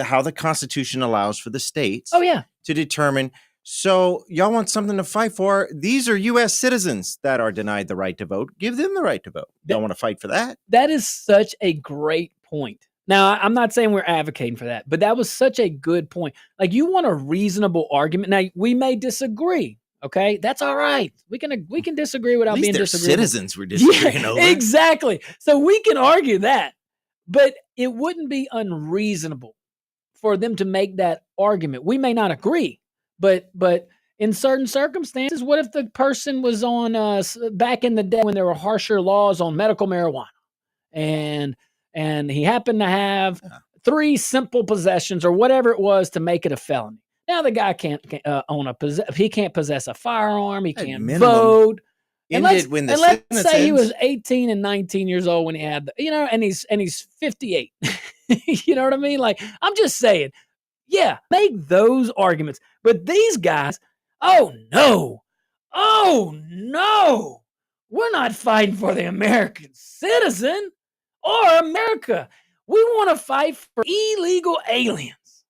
how the Constitution allows for the states to determine. So y'all want something to fight for? These are U.S. citizens that are denied the right to vote. Give them the right to vote. Don't want to fight for that. That is such a great point. Now, I'm not saying we're advocating for that, but that was such a good point. Like, you want a reasonable argument. Now, we may disagree. Okay, that's all right. We can disagree without being disagreeable. Citizens we're disagreeing over. Exactly. So we can argue that, but it wouldn't be unreasonable for them to make that argument. We may not agree. But in certain circumstances, what if the person was on back in the day when there were harsher laws on medical marijuana, and and he happened to have 3 simple possessions or whatever it was to make it a felony. Now the guy can't own he can't possess a firearm. He can't vote. And let's say he was 18 and 19 years old when he had and he's 58. You know what I mean? Like, I'm just saying, yeah, make those arguments. But these guys, oh no, we're not fighting for the American citizen or America. We want to fight for illegal aliens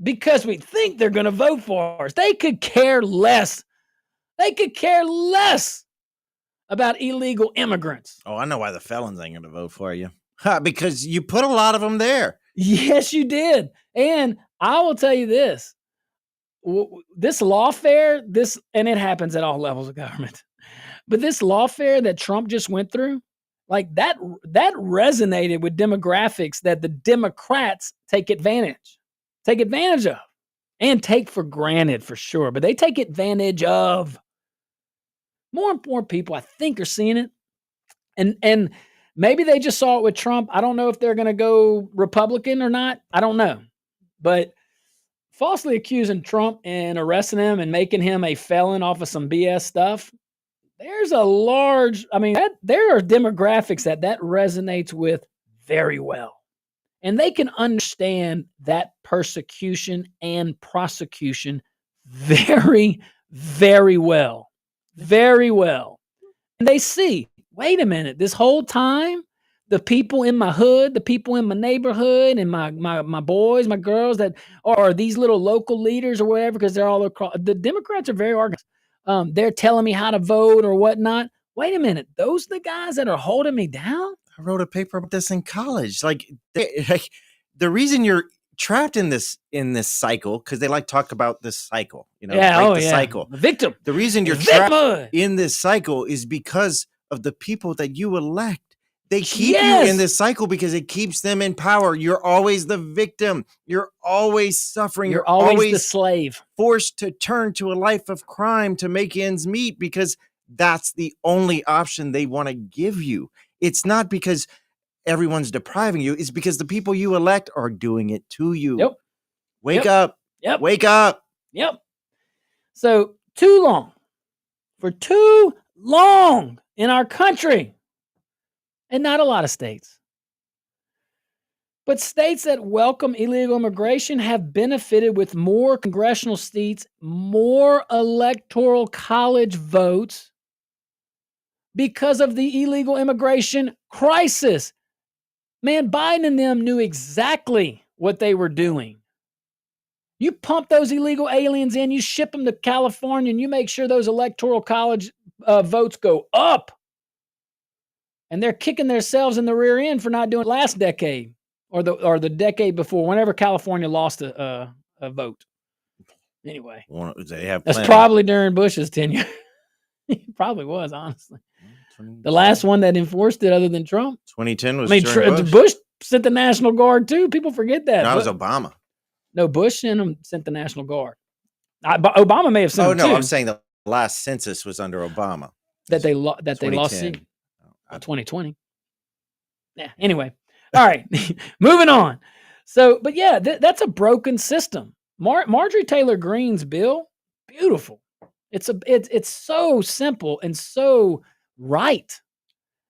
because we think they're going to vote for us. They could care less. They could care less about illegal immigrants. Oh, I know why the felons ain't going to vote for you. Because you put a lot of them there. Yes, you did. And I will tell you this. This lawfare, and it happens at all levels of government, but this lawfare that Trump just went through, like that resonated with demographics that the Democrats take advantage of and take for granted for sure, but they take advantage of. More and more people, I think, are seeing it. And maybe they just saw it with Trump. I don't know if they're going to go Republican or not. I don't know. But falsely accusing Trump and arresting him and making him a felon off of some BS stuff, there are demographics that resonates with very well. And they can understand that persecution and prosecution very, very well. Very well. And they see, wait a minute, this whole time, the people in my hood, the people in my neighborhood, and my boys, my girls that are these little local leaders or whatever, because they're all across. The Democrats are very organized. They're telling me how to vote or whatnot. Wait a minute, those are the guys that are holding me down? I wrote a paper about this in college. Like the reason you're trapped in this cycle, because they talk about this cycle, cycle. The victim. The reason you're trapped in this cycle is because of the people that you elect. They keep you in this cycle because it keeps them in power. You're always the victim. You're always suffering. You're always the slave. Forced to turn to a life of crime to make ends meet because that's the only option they want to give you. It's not because everyone's depriving you. It's because the people you elect are doing it to you. Yep. Wake up. Yep. Wake up. Yep. So for too long in our country, and not a lot of states, but states that welcome illegal immigration have benefited with more congressional seats, more electoral college votes because of the illegal immigration crisis. Man, Biden and them knew exactly what they were doing. You pump those illegal aliens in, you ship them to California, and you make sure those electoral college votes go up. And they're kicking themselves in the rear end for not doing it last decade or the decade before, whenever California lost a vote. Anyway, that's probably during Bush's tenure. It probably was, honestly. The last one that enforced it other than Trump. 2010 was Bush sent the National Guard too. People forget that. That was Obama. No, Bush sent the National Guard. Obama may have sent them too. I'm saying the last census was under Obama. That they lost seat. 2020. Yeah. Anyway. All right. Moving on. So, but yeah, that's a broken system. Marjorie Taylor Greene's bill, beautiful. It's so simple and so right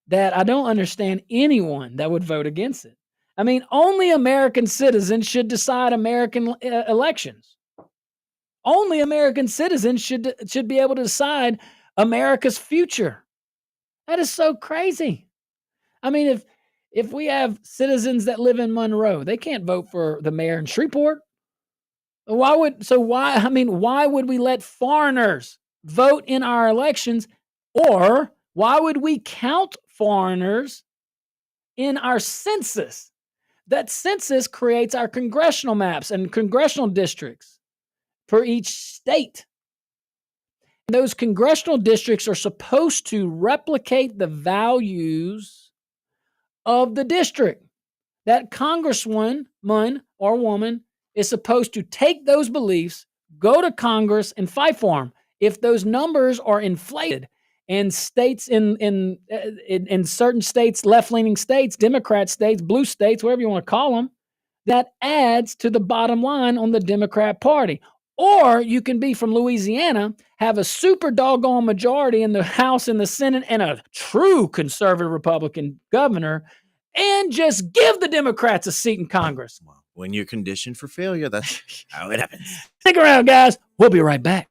that I don't understand anyone that would vote against it. I mean, only American citizens should decide American elections. Only American citizens should be able to decide America's future. That is so crazy. I mean, if we have citizens that live in Monroe, they can't vote for the mayor in Shreveport. Why would we let foreigners vote in our elections? Or why would we count foreigners in our census? That census creates our congressional maps and congressional districts for each state. Those congressional districts are supposed to replicate the values of the district. That congressman or woman is supposed to take those beliefs, go to Congress, and fight for them. If those numbers are inflated in states in certain states, left-leaning states, Democrat states, blue states, whatever you want to call them, that adds to the bottom line on the Democrat Party. Or you can be from Louisiana, have a super doggone majority in the House and the Senate and a true conservative Republican governor, and just give the Democrats a seat in Congress. When you're conditioned for failure, that's how it happens. Stick around, guys. We'll be right back.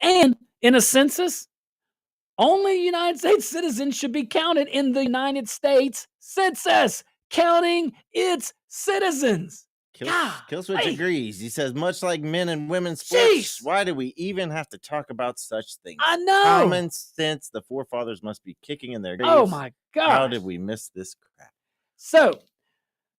And in a census, only United States citizens should be counted in the United States census, counting its citizens. Killswitch agrees. He says, much like men and women's sports, why do we even have to talk about such things? I know. Common sense. The forefathers must be kicking in their graves. Oh, my God. How did we miss this crap? So,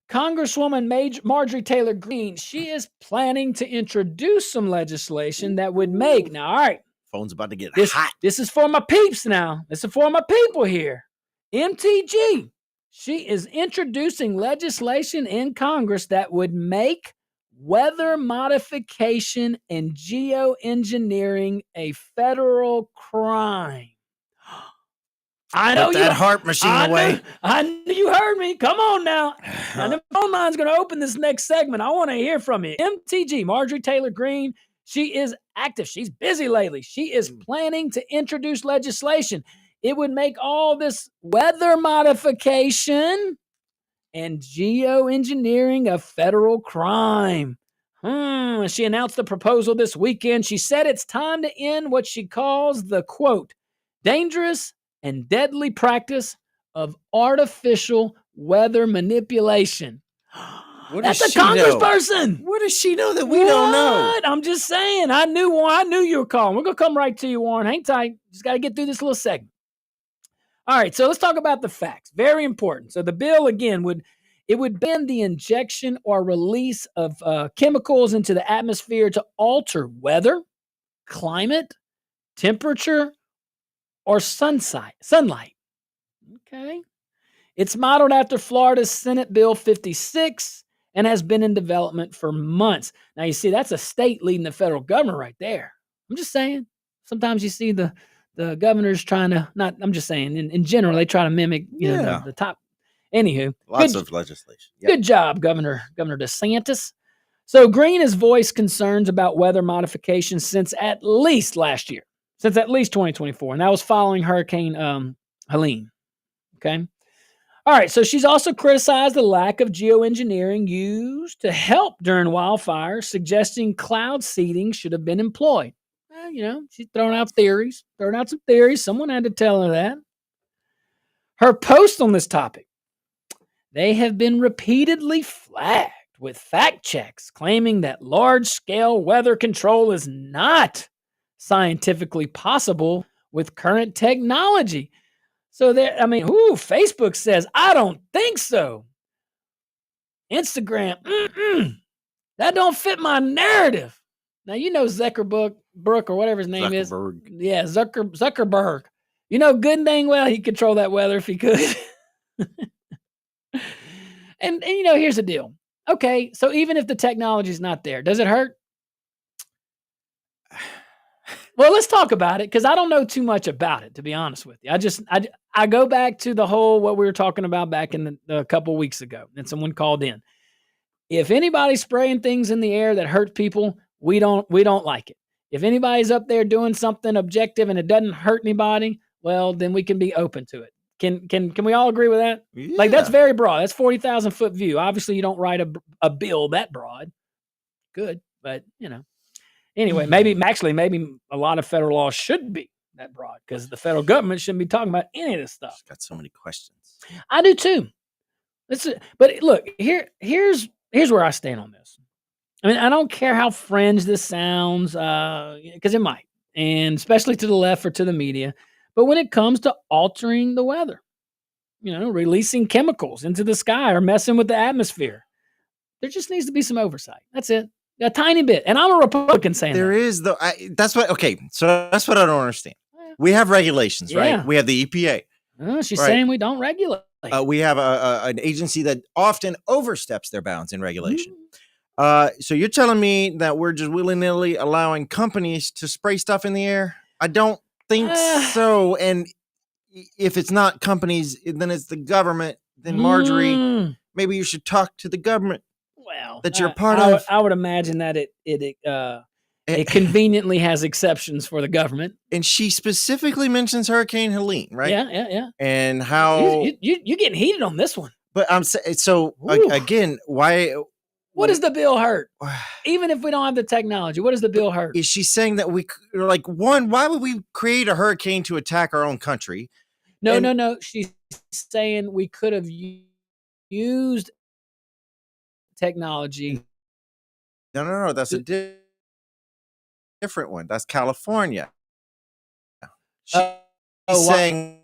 Congresswoman Marjorie Taylor Greene, she is planning to introduce some legislation that would make, now, all right. Phone's about to get hot. This is for my peeps now. This is for my people here. MTG. She is introducing legislation in Congress that would make weather modification and geoengineering a federal crime. I know Put that heart machine away. I knew you heard me. Come on now. Now the phone line's going to open this next segment. I want to hear from you. MTG, Marjorie Taylor Greene, she is active. She's busy lately. She is planning to introduce legislation. It would make all this weather modification and geoengineering a federal crime. She announced the proposal this weekend. She said it's time to end what she calls the, quote, dangerous and deadly practice of artificial weather manipulation. That's a congressperson. What does she know that we don't know? I'm just saying. I knew you were calling. We're going to come right to you, Warren. Hang tight. Just got to get through this little segment. All right, so let's talk about the facts. Very important. So the bill, again, would ban the injection or release of chemicals into the atmosphere to alter weather, climate, temperature, or sunlight. Okay. It's modeled after Florida's Senate Bill 56 and has been in development for months. Now, you see, that's a state leading the federal government right there. I'm just saying. Sometimes you see the governors trying to, I'm just saying, in general, they try to mimic, the top. Anywho. Lots of legislation. Yep. Good job, Governor DeSantis. So Greene has voiced concerns about weather modification since at least last year, since at least 2024. And that was following Hurricane Helene. Okay. All right. So she's also criticized the lack of geoengineering used to help during wildfires, suggesting cloud seeding should have been employed. She's throwing out some theories. Someone had to tell her that. Her posts on this topic, they have been repeatedly flagged with fact checks claiming that large-scale weather control is not scientifically possible with current technology. So Facebook says, I don't think so. Instagram, that don't fit my narrative. Now, Zuckerberg, or whatever his name is. Yeah, Zuckerberg. Good and dang well he'd control that weather if he could. and here's the deal. Okay, so even if the technology's not there, does it hurt? Well, let's talk about it, because I don't know too much about it, to be honest with you. I go back to the whole, what we were talking about back in a couple weeks ago, and someone called in. If anybody's spraying things in the air that hurt people, we don't like it. If anybody's up there doing something objective and it doesn't hurt anybody, well, then we can be open to it. Can we all agree with that? Yeah. Like, that's very broad. That's 40,000 foot view. Obviously, you don't write a bill that broad. Good, but anyway, maybe a lot of federal laws should be that broad, because the federal government shouldn't be talking about any of this stuff. Got so many questions. I do too. But look, here's where I stand on this. I mean, I don't care how fringe this sounds, because it might, and especially to the left or to the media. But when it comes to altering the weather, releasing chemicals into the sky or messing with the atmosphere, there just needs to be some oversight. That's it. A tiny bit. And I'm a Republican saying there that. is, though. So that's what I don't understand. We have regulations, right? We have the EPA. She's saying we don't regulate. We have an agency that often oversteps their bounds in regulation. So you're telling me that we're just willy-nilly allowing companies to spray stuff in the air? I don't think so. And if it's not companies, then it's the government. Then Marjorie, maybe you should talk to the government. Well, that you're part of. I would imagine that it conveniently has exceptions for the government. And she specifically mentions Hurricane Helene, right? Yeah. And how you getting heated on this one? But I'm saying, so again, why What does the bill hurt? Even if we don't have the technology, what does the bill hurt? Is she saying that why would we create a hurricane to attack our own country? No. She's saying we could have used technology. No. That's a different one. That's California. She's saying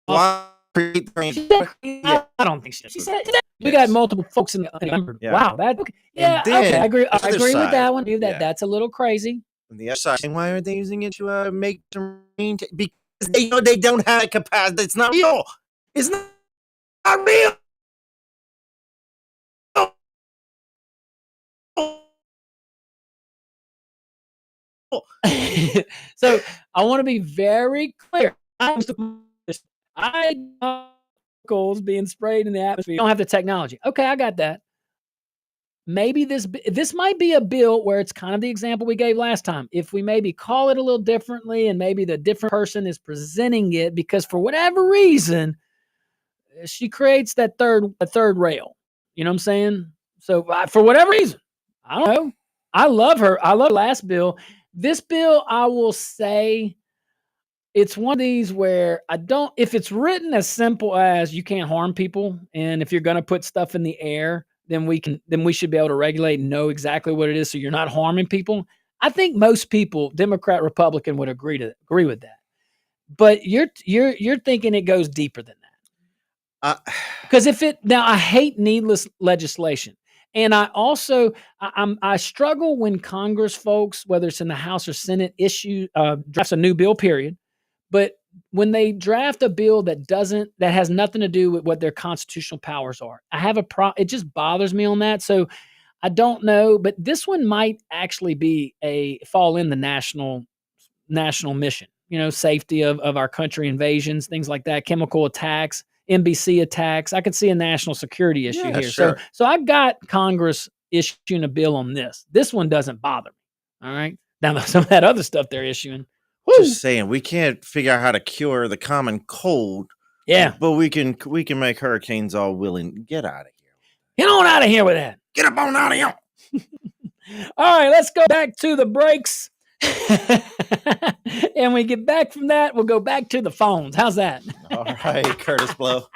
why create? I don't think she said. We got multiple folks in the. Yeah. Wow, that. Yeah, okay, I agree. I agree with that one. That's a little crazy. On the other side, why are they using it to make some rain? Because they know they don't have a capacity. It's not real. It's not real. So I want to be very clear. Chemicals being sprayed in the atmosphere. You don't have the technology. Okay, I got that. Maybe this might be a bill where it's kind of the example we gave last time. If we maybe call it a little differently and maybe the different person is presenting it because for whatever reason, she creates that third rail. You know what I'm saying? So for whatever reason, I don't know. I love her. I love the last bill. This bill, I will say, it's one of these where if it's written as simple as you can't harm people, and if you're going to put stuff in the air, then we should be able to regulate and know exactly what it is so you're not harming people. I think most people, Democrat, Republican, would agree with that. But you're thinking it goes deeper than that. Because I hate needless legislation. And I also I struggle when Congress folks, whether it's in the House or Senate, drafts a new bill, period. But when they draft a bill that has nothing to do with what their constitutional powers are, I have it just bothers me on that. So I don't know, but this one might actually fall in the national mission. Safety of our country, invasions, things like that, chemical attacks, NBC attacks. I could see a national security issue here. Sure. So I've got Congress issuing a bill on this. This one doesn't bother me. All right. Now some of that other stuff they're issuing. Just saying, we can't figure out how to cure the common cold. Yeah. But we can make hurricanes all willing. Get out of here. Get on out of here with that. Get up on out of here. All right, let's go back to the breaks. And we get back from that, we'll go back to the phones. How's that? All right, Curtis Blow.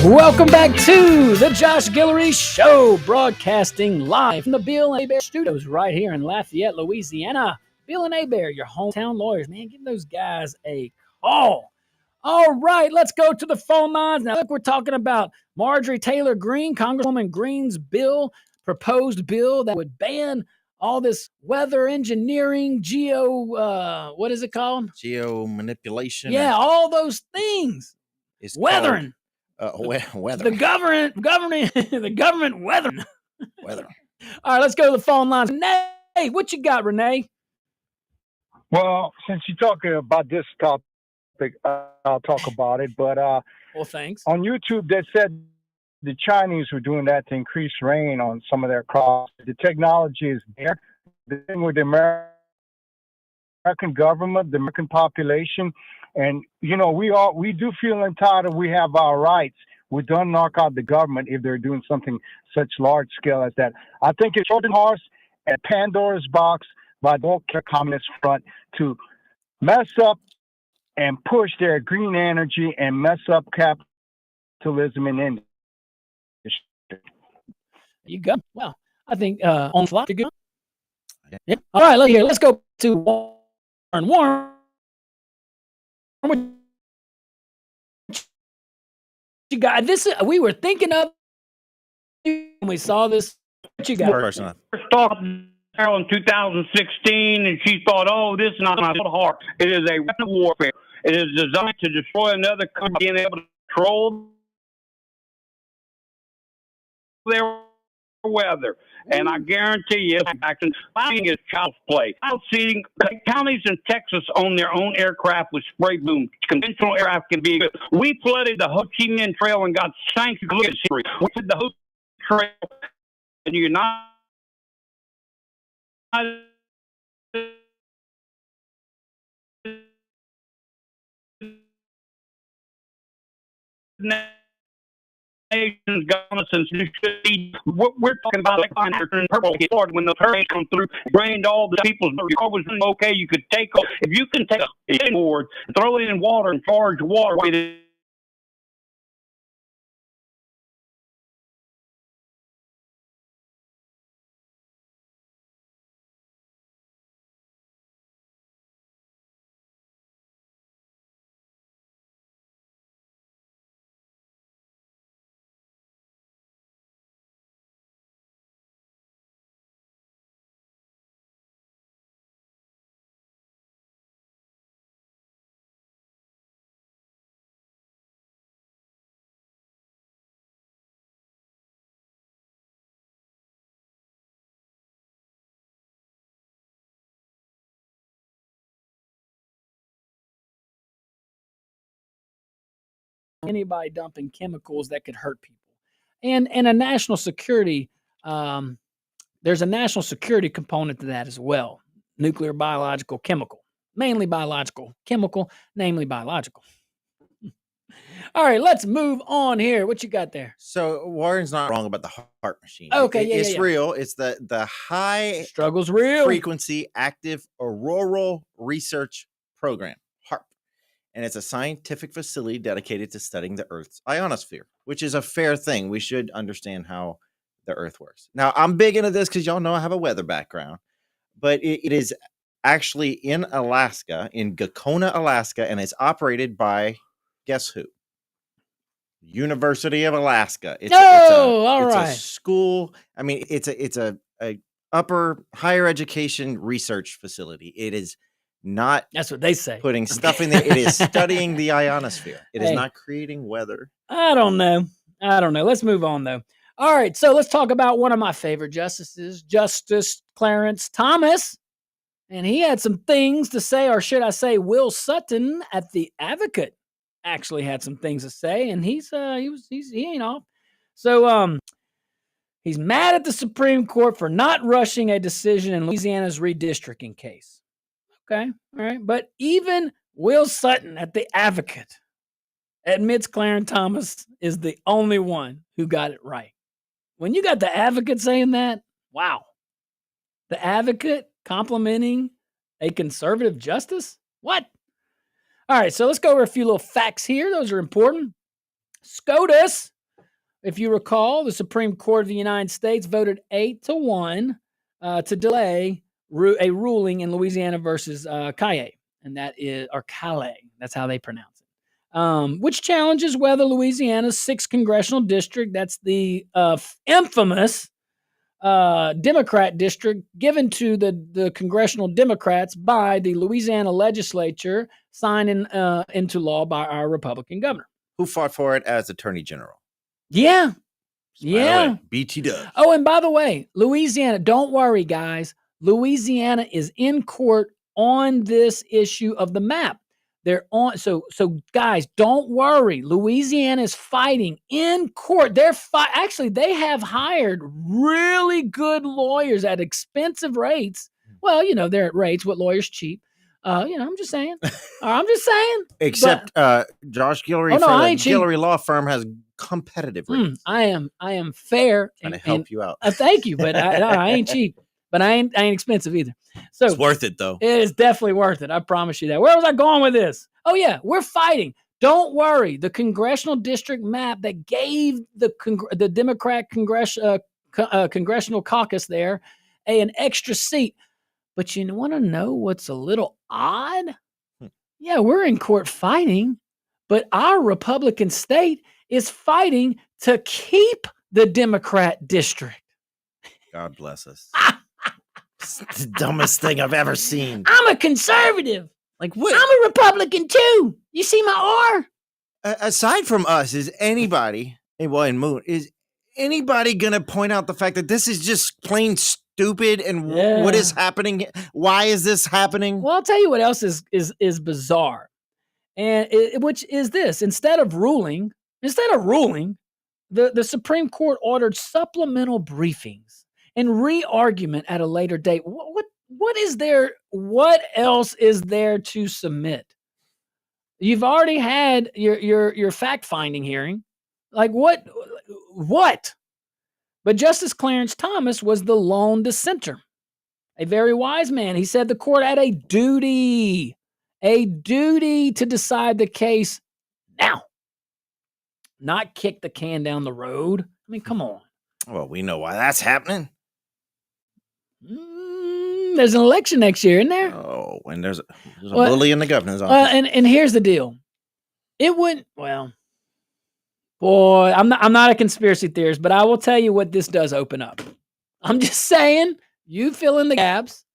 Welcome back to the Josh Guillory Show, broadcasting live from the Bill and Bear Studios right here in Lafayette, Louisiana. Bill and Bear, your hometown lawyers, man, give those guys a call. All right, let's go to the phone lines. Now, look, we're talking about Marjorie Taylor Greene, Congresswoman Greene's proposed bill that would ban all this weather engineering, what is it called? Geo manipulation. Yeah, all those things. It's Weathering. Weather. The government weathering. Weather. All right, let's go to the phone lines. Renee, what you got, Renee? Well, since you're talking about this topic, I'll talk about it. But well, thanks. On YouTube, they said the Chinese were doing that to increase rain on some of their crops. The technology is there. The thing with the American government, the American population, and we do feel entitled. We have our rights. We don't knock out the government if they're doing something such large scale as that. I think it's Trojan horse and Pandora's box by the Communist Front to mess up and push their green energy and mess up capitalism in industry. You go. Well, I think on fly, you're good. Yeah. All right, let's go to Warren. Warren, what you got? This we were thinking of when we saw this. What you got? First off, in 2016, and she thought, "Oh, this is not hard. It is a weapon of warfare. It is designed to destroy another country, being able to control their weather." And I guarantee you, action flying is child's play. Child seeding counties in Texas own their own aircraft with spray boom. Conventional aircraft can be good. We flooded the Ho Chi Minh Trail and got sank. Look at history. We did the Ho Trail, and you're not. Nations gone since you should be. What we're talking about, like in purple, when the hurricanes come through, drained all the people's. Your car was okay. You could take if you can take a board, throw it in water, and charge water. Anybody dumping chemicals that could hurt people, and a national security. There's a national security component to that as well. Nuclear, biological, chemical, mainly biological, chemical, namely biological. All right, let's move on here. What you got there? So Warren's not wrong about the HARP machine. Okay, it's real. It's the high struggle's real frequency active auroral research program, HARP. And it's a scientific facility dedicated to studying the Earth's ionosphere, which is a fair thing. We should understand how the Earth works. Now, I'm big into this because y'all know I have a weather background, but it is actually in Alaska, in Gakona, Alaska, and it's operated by, guess who? University of Alaska. It's a school. I mean, it's a upper higher education research facility. It is not. That's what they say. Putting stuff in there. It is studying the ionosphere. It is not creating weather. I don't know. Let's move on though. All right, so let's talk about one of my favorite justices, Justice Clarence Thomas, and he had some things to say, or should I say, Will Sutton at the Advocate actually had some things to say, and he ain't off. So he's mad at the Supreme Court for not rushing a decision in Louisiana's redistricting case. Okay, all right, but even Will Sutton at the Advocate admits Clarence Thomas is the only one who got it right. When you got the Advocate saying that, wow. The Advocate complimenting a conservative justice? What? All right, so let's go over a few little facts here. Those are important. SCOTUS, If you recall, the Supreme Court of the United States voted 8-1 to delay a ruling in Louisiana versus Calais, and that is, or Calais, that's how they pronounce it, which challenges whether Louisiana's 6th congressional district, that's the infamous Democrat district given to the congressional Democrats by the Louisiana legislature, signed into law by our Republican governor. Who fought for it as Attorney General. Yeah. Yeah. BT Dub. Oh, and by the way, Louisiana, don't worry, guys. Louisiana is in court on this issue of the map. They're on. So guys, don't worry. Louisiana is fighting in court. Actually, they have hired really good lawyers at expensive rates. Well, they're at rates what lawyers cheap. I'm just saying. I'm just saying. Except Josh Guillory from the Guillory law firm has competitive rates. I am fair and help you out. Thank you, but I ain't cheap. But I ain't expensive either. So it's worth it, though. It is definitely worth it. I promise you that. Where was I going with this? Oh yeah, we're fighting. Don't worry. The congressional district map that gave the Democrat congressional caucus there an extra seat. But you want to know what's a little odd? Yeah, we're in court fighting, but our Republican state is fighting to keep the Democrat district. God bless us. It's the dumbest thing I've ever seen. I'm a conservative. Like what? I'm a Republican too. You see my R? Aside from us, is anybody, and Moon, is anybody going to point out the fact that this is just plain stupid and what is happening? Why is this happening? Well, I'll tell you what else is bizarre. And which is this. Instead of ruling, the Supreme Court ordered supplemental briefings and re-argument at a later date. What is there? What else is there to submit? You've already had your fact-finding hearing. Like what? But Justice Clarence Thomas was the lone dissenter, a very wise man. He said the court had a duty to decide the case now, not kick the can down the road. I mean, come on. Well, we know why that's happening. There's an election next year, isn't there? Oh, and there's a bully in the governor's office. And here's the deal. It wouldn't. Well, boy, I'm not a conspiracy theorist, but I will tell you what this does open up. I'm just saying, you fill in the gaps.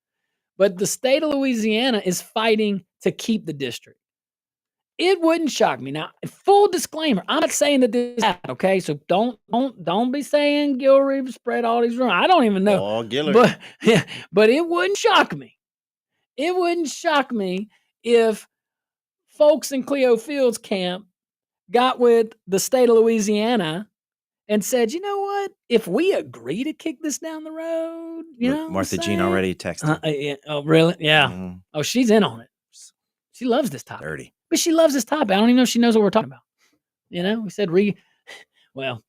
But the state of Louisiana is fighting to keep the district. It wouldn't shock me. Now, full disclaimer, I'm not saying that this happened, okay? So don't be saying Guillory spread all these rumors. I don't even know. Oh, Guillory. But it wouldn't shock me. It wouldn't shock me if folks in Cleo Fields camp got with the state of Louisiana and said, you know what? If we agree to kick this down the road, Martha Jean already texted. Yeah. Oh, really? Yeah. Mm-hmm. Oh, she's in on it. She loves this topic. Dirty. But she loves this topic. I don't even know if she knows what we're talking about. We said well,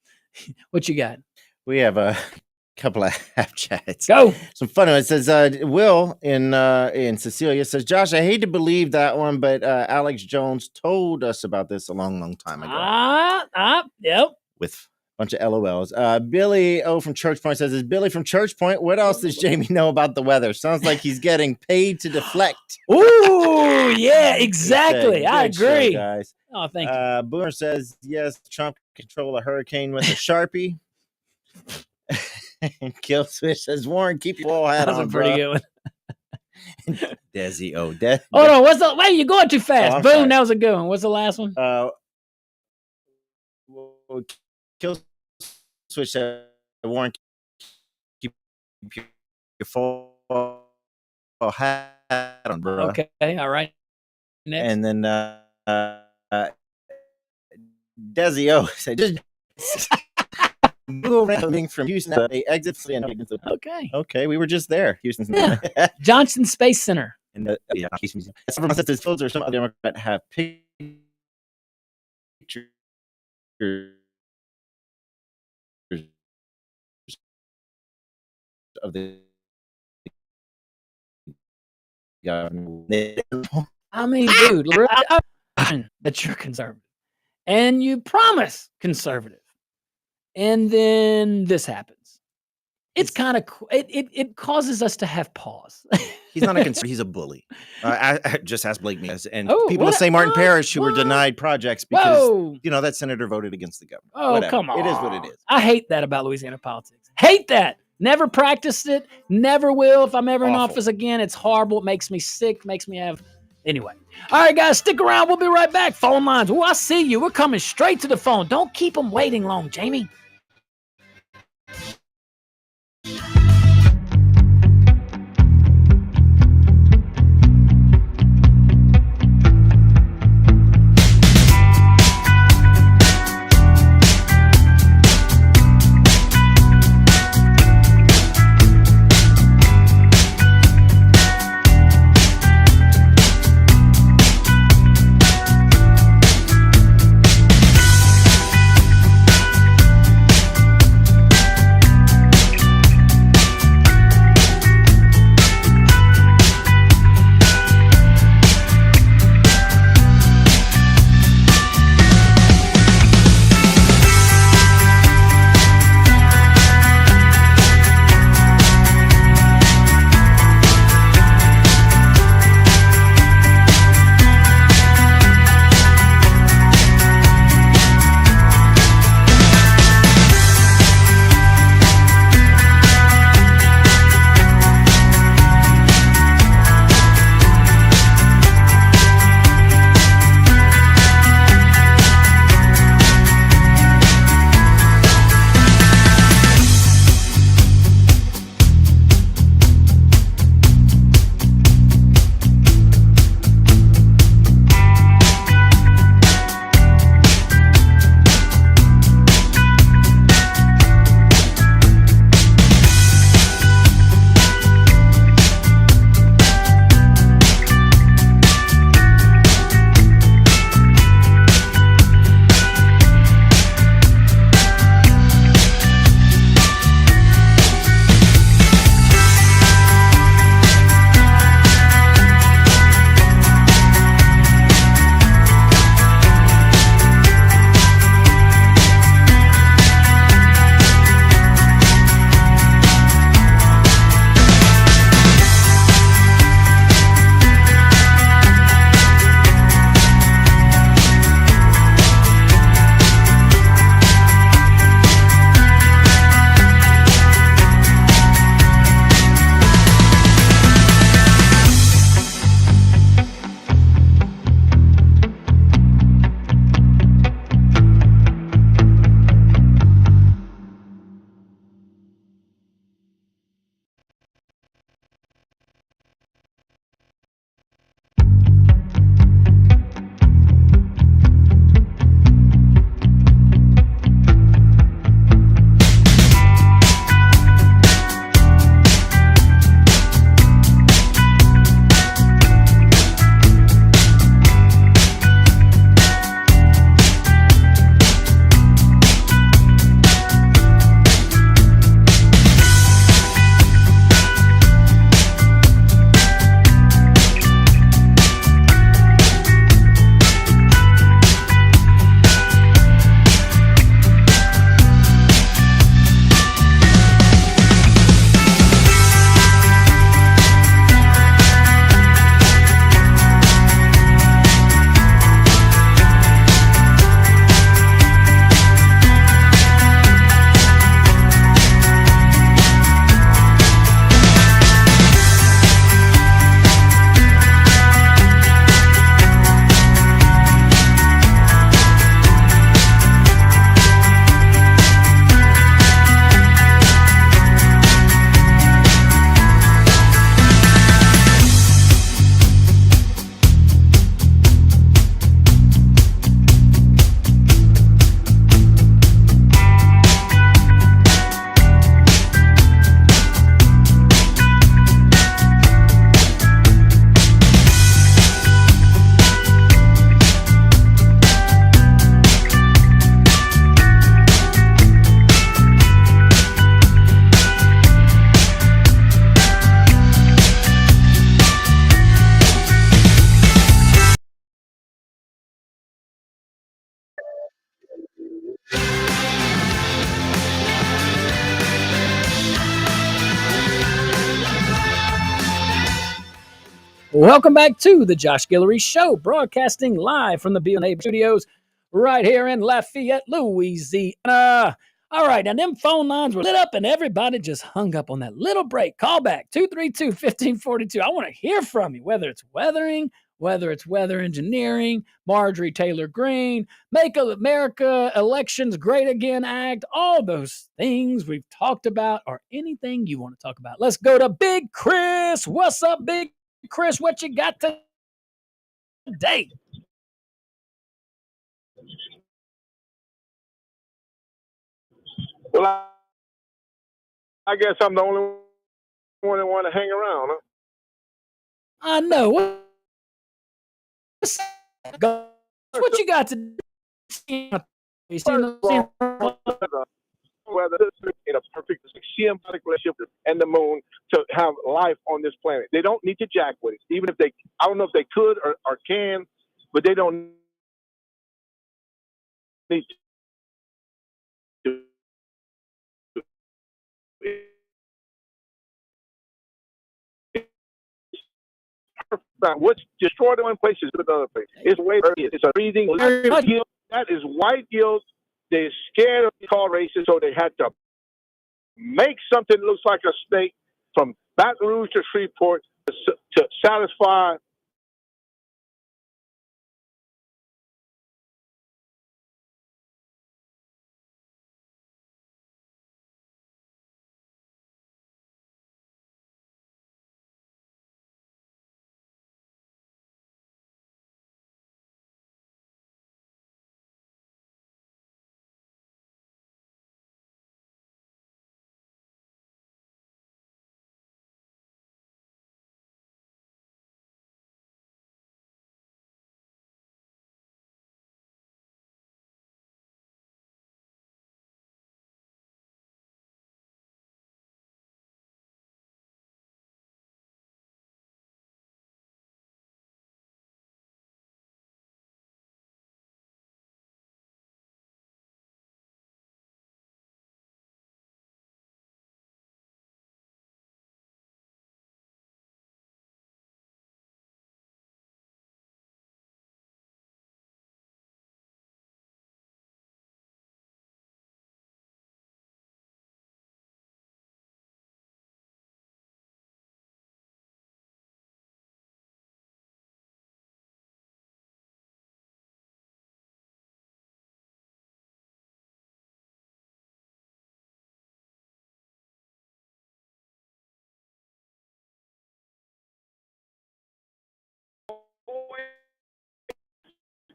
what you got? We have a couple of half chats. Go. Some fun. It says Will in Cecilia says, Josh, I hate to believe that one, but Alex Jones told us about this a long time ago. Yep. With a bunch of LOLs. Billy O from Church Point says, is Billy from Church Point? What else does Jamie know about the weather? Sounds like he's getting paid to deflect. Ooh, yeah, exactly. I agree. Show, guys. Oh, thank you. Boomer says, yes, Trump can control a hurricane with a Sharpie. And Killswitch says, Warren, keep your wall hat on, That was a pretty good one. Desi O. Hold on, wait, you're going too fast. Boom, sorry. that was a good one. What's the last one? Killswitch said, Warren, keep your full hat on, bro. Okay, all right. Next. And then Desi O said, just Google rounding from Houston. They exit. Okay, we were just there. Houston's Johnson Space Center. And Houston Museum. Some of the photos or some other Democrat have pictures of the government. I mean, dude, that you're conservative, and you promise conservative, And then this happens. It's kind of it causes us to have pause. He's not a conservative. He's a bully. I just ask Blake Meeks and people of St. Martin Parish who were denied projects because that senator voted against the government. Oh, Whatever. come on! It is what it is. I hate that about Louisiana politics. Hate that. Never practiced it. Never will. If I'm ever in office again, it's horrible. It makes me sick. Makes me have. Anyway. All right, guys, stick around. We'll be right back. Phone lines. Oh, I see you. We're coming straight to the phone. Don't keep them waiting long, Jamie. Welcome back to the Josh Guillory Show, broadcasting live from the B&A Studios right here in Lafayette, Louisiana. All right, now them phone lines were lit up and everybody just hung up on that little break. Call back, 232-1542. I want to hear from you, whether it's weathering, whether it's weather engineering, Marjorie Taylor Greene, Make America Elections Great Again Act, all those things we've talked about, or anything you want to talk about. Let's go to Big Chris. What's up, Big Chris? What you got today? Well, I guess I'm the only one that want to hang around, huh? I know. What you got to do? Whether in a perfect symbiotic relationship and the moon to have life on this planet. They don't need to jack with it. Even if they, I don't know if they could or can, but they don't need to. What's destroyed in one place is another place. It's way it's a breathing guilt. That is white guilt. They're scared of being called racist, so they had to make something that looks like a snake from Baton Rouge to Shreveport to satisfy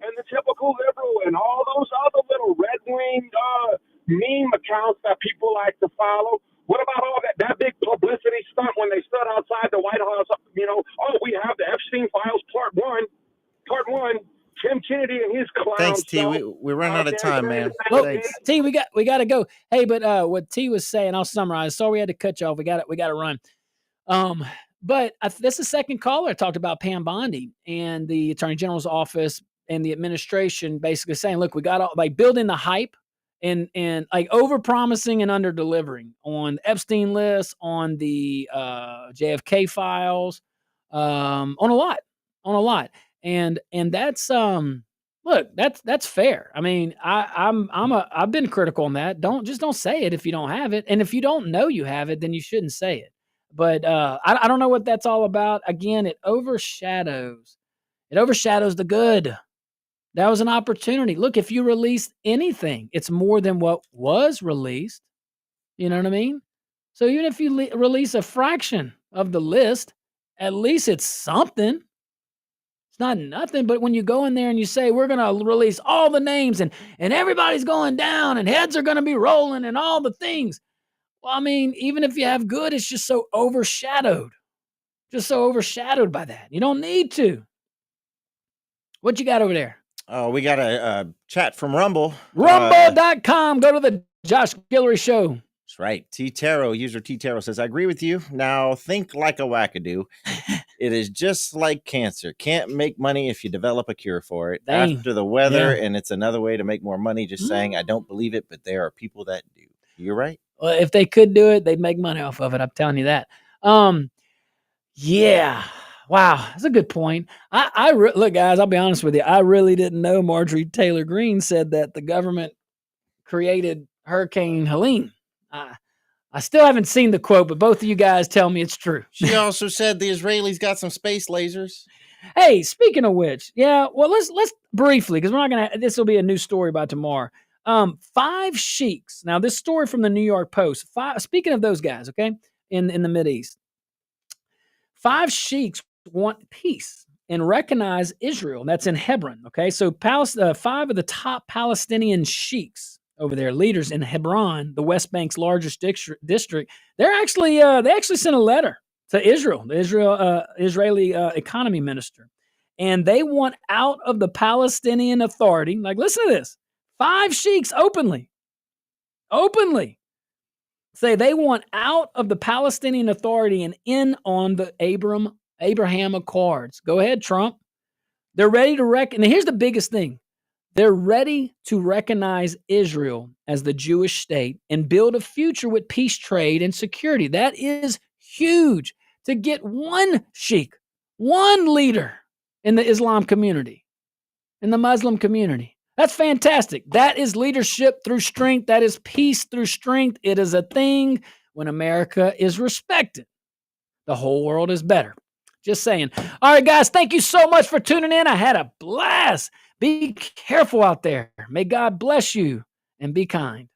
and the typical liberal and all those other little red-winged meme accounts that people like to follow. What about all that big publicity stunt when they stood outside the White House? You know, oh, we have the Epstein files, part one. Tim Kennedy and his clown. Thanks, T. We run out of time, man. Well, Thanks. T, we got to go. Hey, but what T was saying, I'll summarize. Sorry we had to cut you off. We got to run. But this is the second caller talked about Pam Bondi and the Attorney General's office and the administration basically saying, look, we got like building the hype and like over promising and under delivering on the Epstein list, on the JFK files, on a lot. And that's look, that's fair. I mean, I've been critical on that. Don't say it if you don't have it. And if you don't know you have it, then you shouldn't say it. But I don't know what that's all about. Again, it overshadows the good. That was an opportunity. Look, if you release anything, it's more than what was released. You know what I mean? So even if you release a fraction of the list, at least it's something. It's not nothing, but when you go in there and you say, we're going to release all the names and everybody's going down and heads are going to be rolling and all the things. Well, I mean, even if you have good, it's just so overshadowed. By that. You don't need to. What you got over there? Oh, we got a chat from Rumble. Rumble.com. Go to the Josh Guillory Show. That's right. User T Taro says, I agree with you. Now think like a wackadoo. It is just like cancer. Can't make money if you develop a cure for it. Dang. After the weather, and it's another way to make more money. Just saying, I don't believe it, but there are people that do. You're right. Well, if they could do it, they'd make money off of it. I'm telling you that. Yeah. Wow, that's a good point. Look, guys, I'll be honest with you. I really didn't know Marjorie Taylor Greene said that the government created Hurricane Helene. I still haven't seen the quote, but both of you guys tell me it's true. She also said the Israelis got some space lasers. Hey, speaking of which, yeah, well, let's briefly, because we're not gonna. This will be a new story by tomorrow. 5 sheiks. Now, this story from the New York Post. Speaking of those guys, okay, in the Mideast, 5 sheiks want peace and recognize Israel. That's in Hebron. Okay, so 5 of the top Palestinian sheiks over there, leaders in Hebron, the West Bank's largest district, they actually sent a letter to Israel, the Israeli economy minister, and they want out of the Palestinian Authority. Like, listen to this: 5 sheiks openly say they want out of the Palestinian Authority and in on the Abraham Accords. Go ahead, Trump. They're ready to and here's the biggest thing. They're ready to recognize Israel as the Jewish state and build a future with peace, trade, and security. That is huge. To get one sheikh, one leader in the Islam community, in the Muslim community. That's fantastic. That is leadership through strength. That is peace through strength. It is a thing when America is respected. The whole world is better. Just saying. All right, guys, thank you so much for tuning in. I had a blast. Be careful out there. May God bless you and be kind.